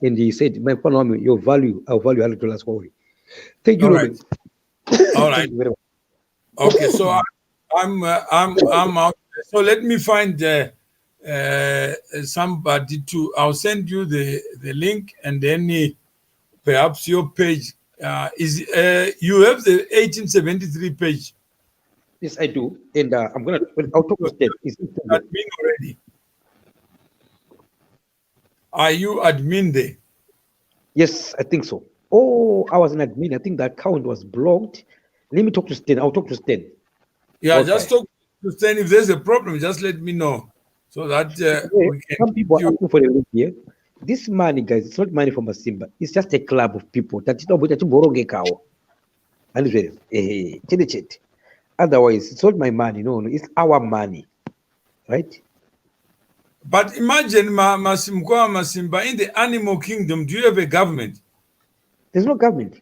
And he said, my phone, your value, I'll value $100 for you. Thank you, All Robin. right. All right. Thank you very much. Okay, so I'm out. So let me find somebody to. I'll send you the link, and then perhaps your page is you have the 1873 page. Yes, I do. And I'll talk to Stan. Is it Admin already. Are you admin there? Yes, I think so. Oh, I was an admin. I think the account was blocked. Let me talk to Stan. I'll talk to Stan. Yeah, Okay. just talk to Stan. If there's a problem, just let me know so that we can. Some people are asking for the link here. This money, guys, it's not money from Masimba. It's just a club of people. Otherwise, it's not my money. No, it's our money. Right? But imagine MUkoma Masimba in the animal kingdom. Do you have a government? There's no government.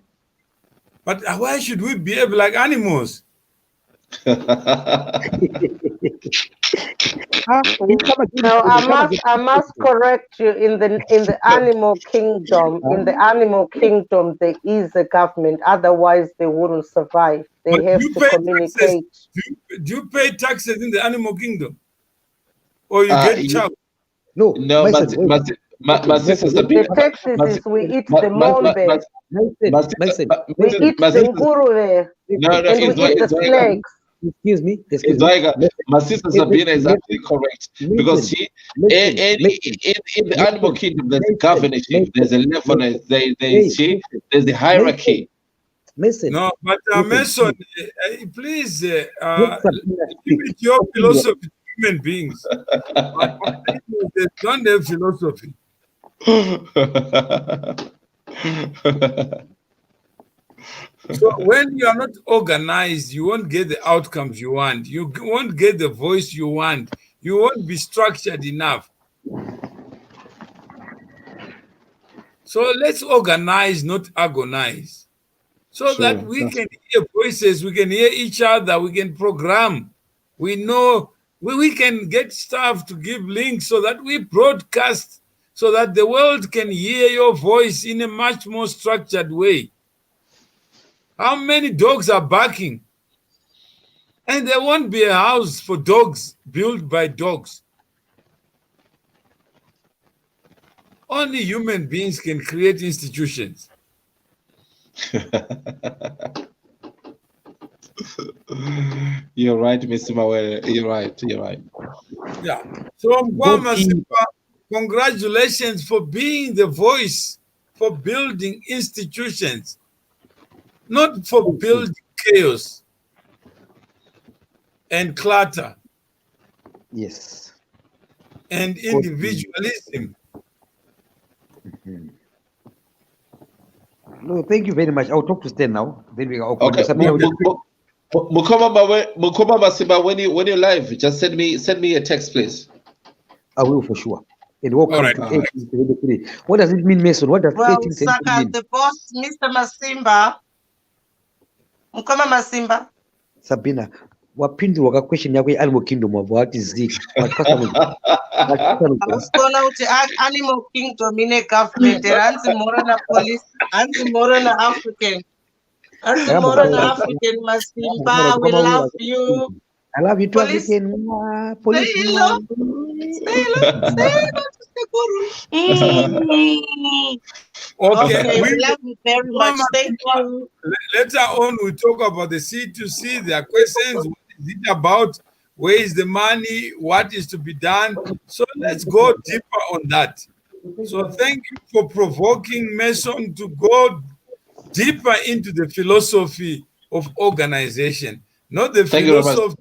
But why should we behave like animals? No, I must correct you. In the animal kingdom, there is a government. Otherwise, they wouldn't survive. They But have you to pay communicate. taxes. Do you pay taxes in the animal kingdom, or you get charged? No, No, my sister The taxes is we eat the mombe, we eat the nguruve, and we eat the snakes. Excuse me. My sister Sabina is absolutely correct because she in the animal kingdom there's a governorship, there's a level, there's the hierarchy. No, but Mason, please limit your philosophy to human beings. They don't have philosophy. So when you are not organized, you won't get the outcomes you want. You won't get the voice you want. You won't be structured enough. So let's organize, not agonize. So that we can hear voices, we can hear each other, we can program. We know we can get staff to give links so that we broadcast so that the world can hear your voice in a much more structured way. How many dogs are barking? And there won't be a house for dogs built by dogs. Only human beings can create institutions. You're right, Mr. Mawere. You're right. Yeah. So MUkoma Masimba, congratulations for being the voice for building institutions, not for building chaos and clutter. Yes. And individualism. No, thank you very much. I'll talk to Stan now. Then we go. Okay. MUkoma Masimba, when you live, just send me a text, please. I will for sure. And welcome All right. to 1873. What does it mean, Mason? What does Well, 1873 Saga, mean? the boss, Mr. Masimba, MUkoma Masimba. Sabina, wapindwa kwa question yako ya animal kingdom of what is it? Awusibona ukuthi animal kingdom ine government anzi morana police anzi morana African anzi morana African Masimba, we love you. I love you too, Police. African. Police. Say hello. Say hello to Sekuru. Okay, we love you very much. Thank you. Later on, we talk about the C2C, their questions. What is it about? Where is the money? What is to be done? So let's go deeper on that. So thank you for provoking Mason to go deeper into the philosophy of organization, not the philosophy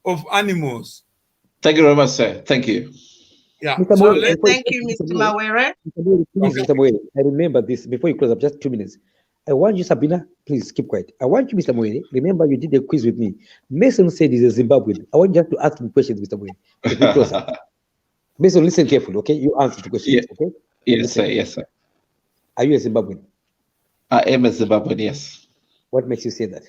of animals. Thank you very much, sir. Thank you. Yeah. Mr. So Moore, Thank you, Mr. Mawere. Please, Mr. Moore, I remember this before you close up, just 2 minutes. I want you, Sabina, please keep quiet. I want you, Mr. Moore, remember you did a quiz with me. Mason said he's a Zimbabwean. I want you to ask him questions, Mr. Moore. Mason, listen carefully, okay? You answer the questions, okay? Yes, sir. Yes, sir. Are you a Zimbabwean? I am a Zimbabwean, yes. What makes you say that?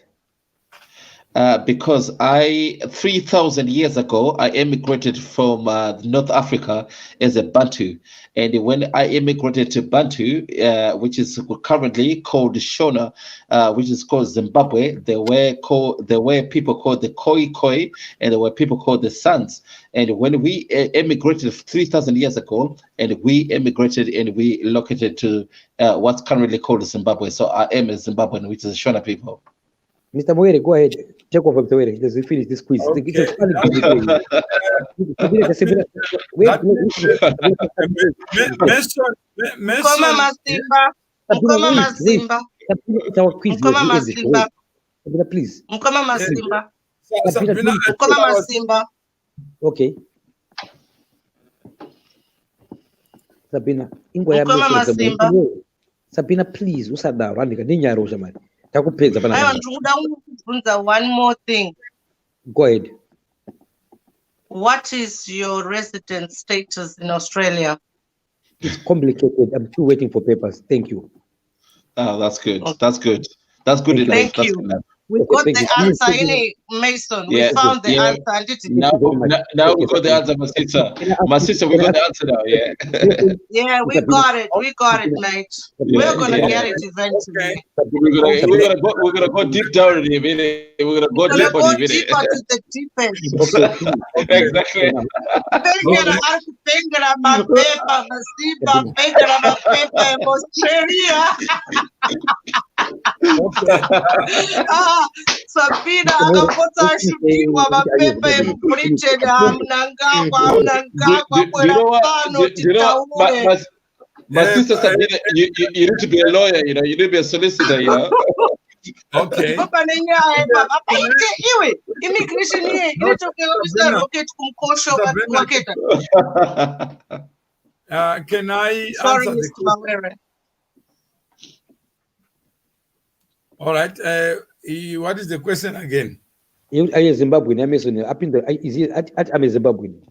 Because 3,000 years ago, I immigrated from North Africa as a Bantu. And when I immigrated to Bantu, which is currently called Shona, which is called Zimbabwe, there were people called the Khoi, and there were people called the Sans. And when we immigrated 3,000 years ago, and we immigrated and we located to what's currently called Zimbabwe. So I am a Zimbabwean, which is Shona people. Mr. Moere, go ahead. Take over, Mr. Moere. Let's finish this quiz. Okay. It's a funny MUkoma Masimba. MUkoma Masimba. It's our quiz. MUkoma Masimba. Sabina, please. MUkoma Masimba. Sabina, MUkoma Masimba. Okay. Sabina, MUkoma Masimba. Sabina, please. Usadaro andika ninyaro jamani. Takupedza pana. I want to one more thing. Go ahead. What is your resident status in Australia? It's complicated. I'm still waiting for papers. Thank you. Oh, that's good. Okay. That's good. That's good enough. Thank That's you. good enough. We got the answer in it, Mason. Yeah, We found the yeah. answer. Now we got the answer, my sister. My sister, we got the answer now. Yeah. Yeah, we got it. We got it, mate. Yeah, We're gonna yeah. get it eventually. We're gonna go deep down in a minute. We're gonna go We're deep gonna on go a minute. deeper to the deepest. Exactly. Pengera akupengera mapepa Masimba, pengera mapepa in Australia. Sabina akapota ashukirwa mapepa emubritain amnangagwa kwera pano titaure. My sister Sabina, you need to be a lawyer, you know, you need to be a solicitor, you know. Okay. Papa nenyaya baba paite iwe immigration ye inotokewa rocket kumkosho waketa. Can I Sorry, answer the Mr. Mawere. All right. What is the question again? Are you Zimbabwean? I'm a Zimbabwean.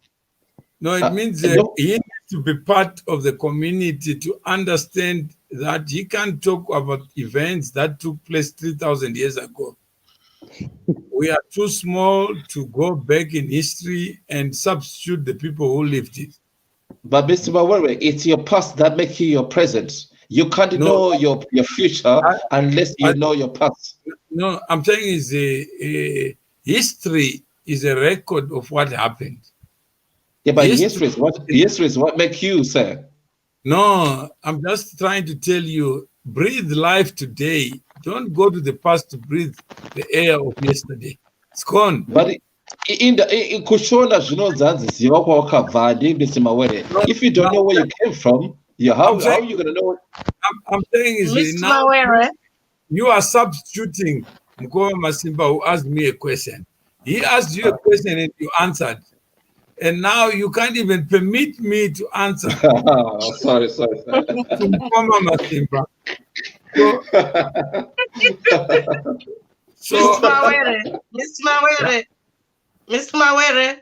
No, it means he needs to be part of the community to understand that he can't talk about events that took place 3,000 years ago. We are too small to go back in history and substitute the people who lived it. But Mr. Mawere, it's your past that makes you your present. You can't know your future unless you know your past. No, I'm saying is history is a record of what happened. Yeah, but history is what makes you, sir. No, I'm just trying to tell you, breathe life today. Don't go to the past to breathe the air of yesterday. It's gone. But in Kushona, you know, if you don't know where you came from, how are you going to know? I'm saying is Mr. now Mawere. you are substituting MUkoma Masimba, who asked me a question. He asked you a question and you answered. And now you can't even permit me to answer. Sorry. MUkoma Masimba. So Mr. Mawere.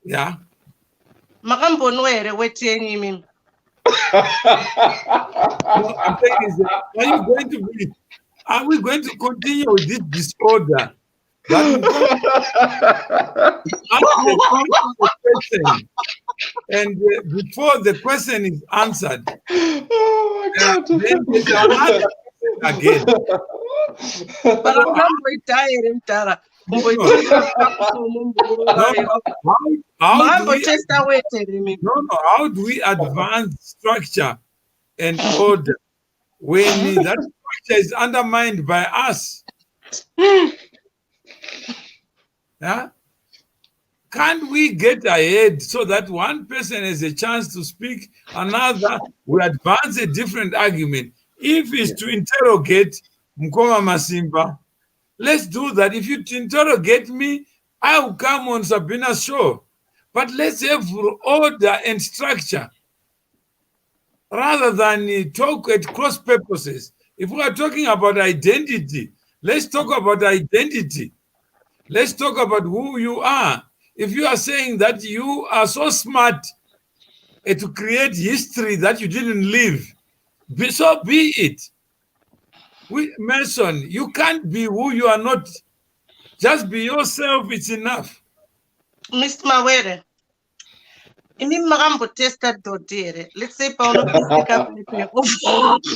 Yeah. Makambonwere wetenyi mimi. I'm saying is, are we going to continue with this disorder? And before the question is answered, then there's another question again. But I'm not retired in Tara. How do we advance structure and order when that structure is undermined by us? Yeah? Can't we get ahead so that one person has a chance to speak, another will advance a different argument? If it's to interrogate MUkoma Masimba, let's do that. If you interrogate me, I will come on Sabina's show. But let's have order and structure rather than talk at cross purposes. If we are talking about identity, let's talk about identity. Let's talk about who you are. If you are saying that you are so smart to create history that you didn't live, So be it. Mason, you can't be who you are not. Just be yourself, it's enough. Mr. Mawere, imi makambo testa dodere. Let's say pa ono pick up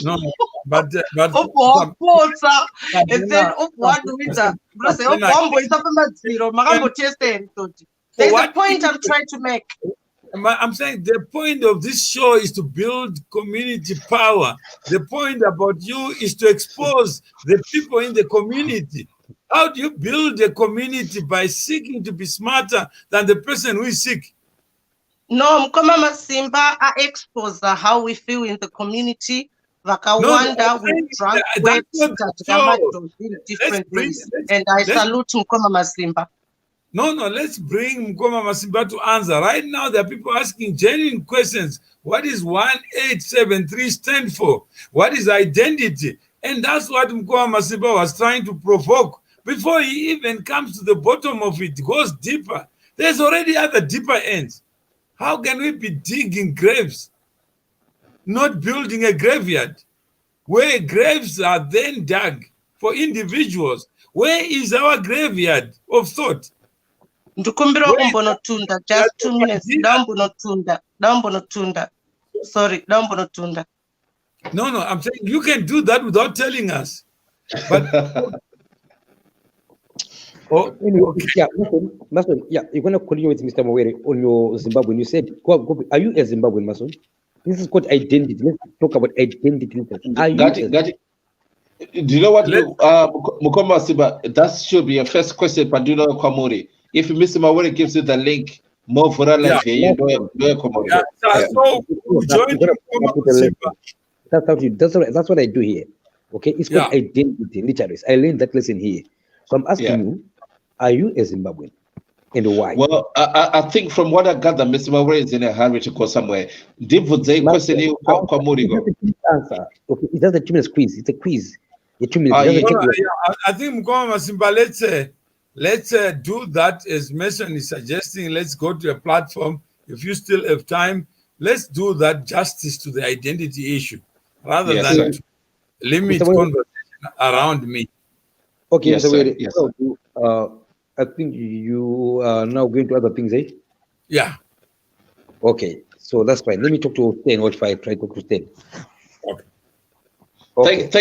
No, but oposa and then what do we do? Bro say opombo is up maziro makambo testa dodi. There's a point I'm trying to make. I'm saying the point of this show is to build community power. The point about you is to expose the people in the community. How do you build a community? By seeking to be smarter than the person who is sick? No, MUkoma Masimba are expose how we feel in the community. Vakawanda, we drunk wet, in different ways. And I salute MUkoma Masimba. No, let's bring MUkoma Masimba to answer. Right now, there are people asking genuine questions. What is 1873 stand for? What is identity? And that's what MUkoma Masimba was trying to provoke. Before he even comes to the bottom of it, goes deeper. There's already other deeper ends. How can we be digging graves, not building a graveyard, where graves are then dug for individuals? Where is our graveyard of thought? Ndukumbira umbonotunda, just 2 minutes. Dambonotunda. Sorry, dambonotunda. No, I'm saying you can do that without telling us. But yeah, Mason, yeah, you're gonna continue with Mr. Mawere on your Zimbabwean. You said, are you a Zimbabwean, Mason? This is called identity. Let's talk about identity. Got it. Do you know what, MUkoma Masimba? That should be your first question, Padula Kwamuri. If Mr. Mawere gives you the link, more for that, so join that's what I do here. Okay, it's called identity literacy. I learned that lesson here. So I'm asking you, are you a Zimbabwean? And why? Well, I think from what I gather, Mr. Mawere is in a hurry to go somewhere. Question you, answer. Okay, it's just a 2 minutes quiz. It's a quiz. I think MUkoma Masimba, let's do that as Mason is suggesting. Let's go to a platform. If you still have time, let's do that justice to the identity issue rather than limit conversation around me. Okay, yes, Mr. yes. So, I think you are now going to other things, eh? Yeah. Okay, so that's fine. Let me talk to 10 or 5. Try to talk to 10. Okay. Thank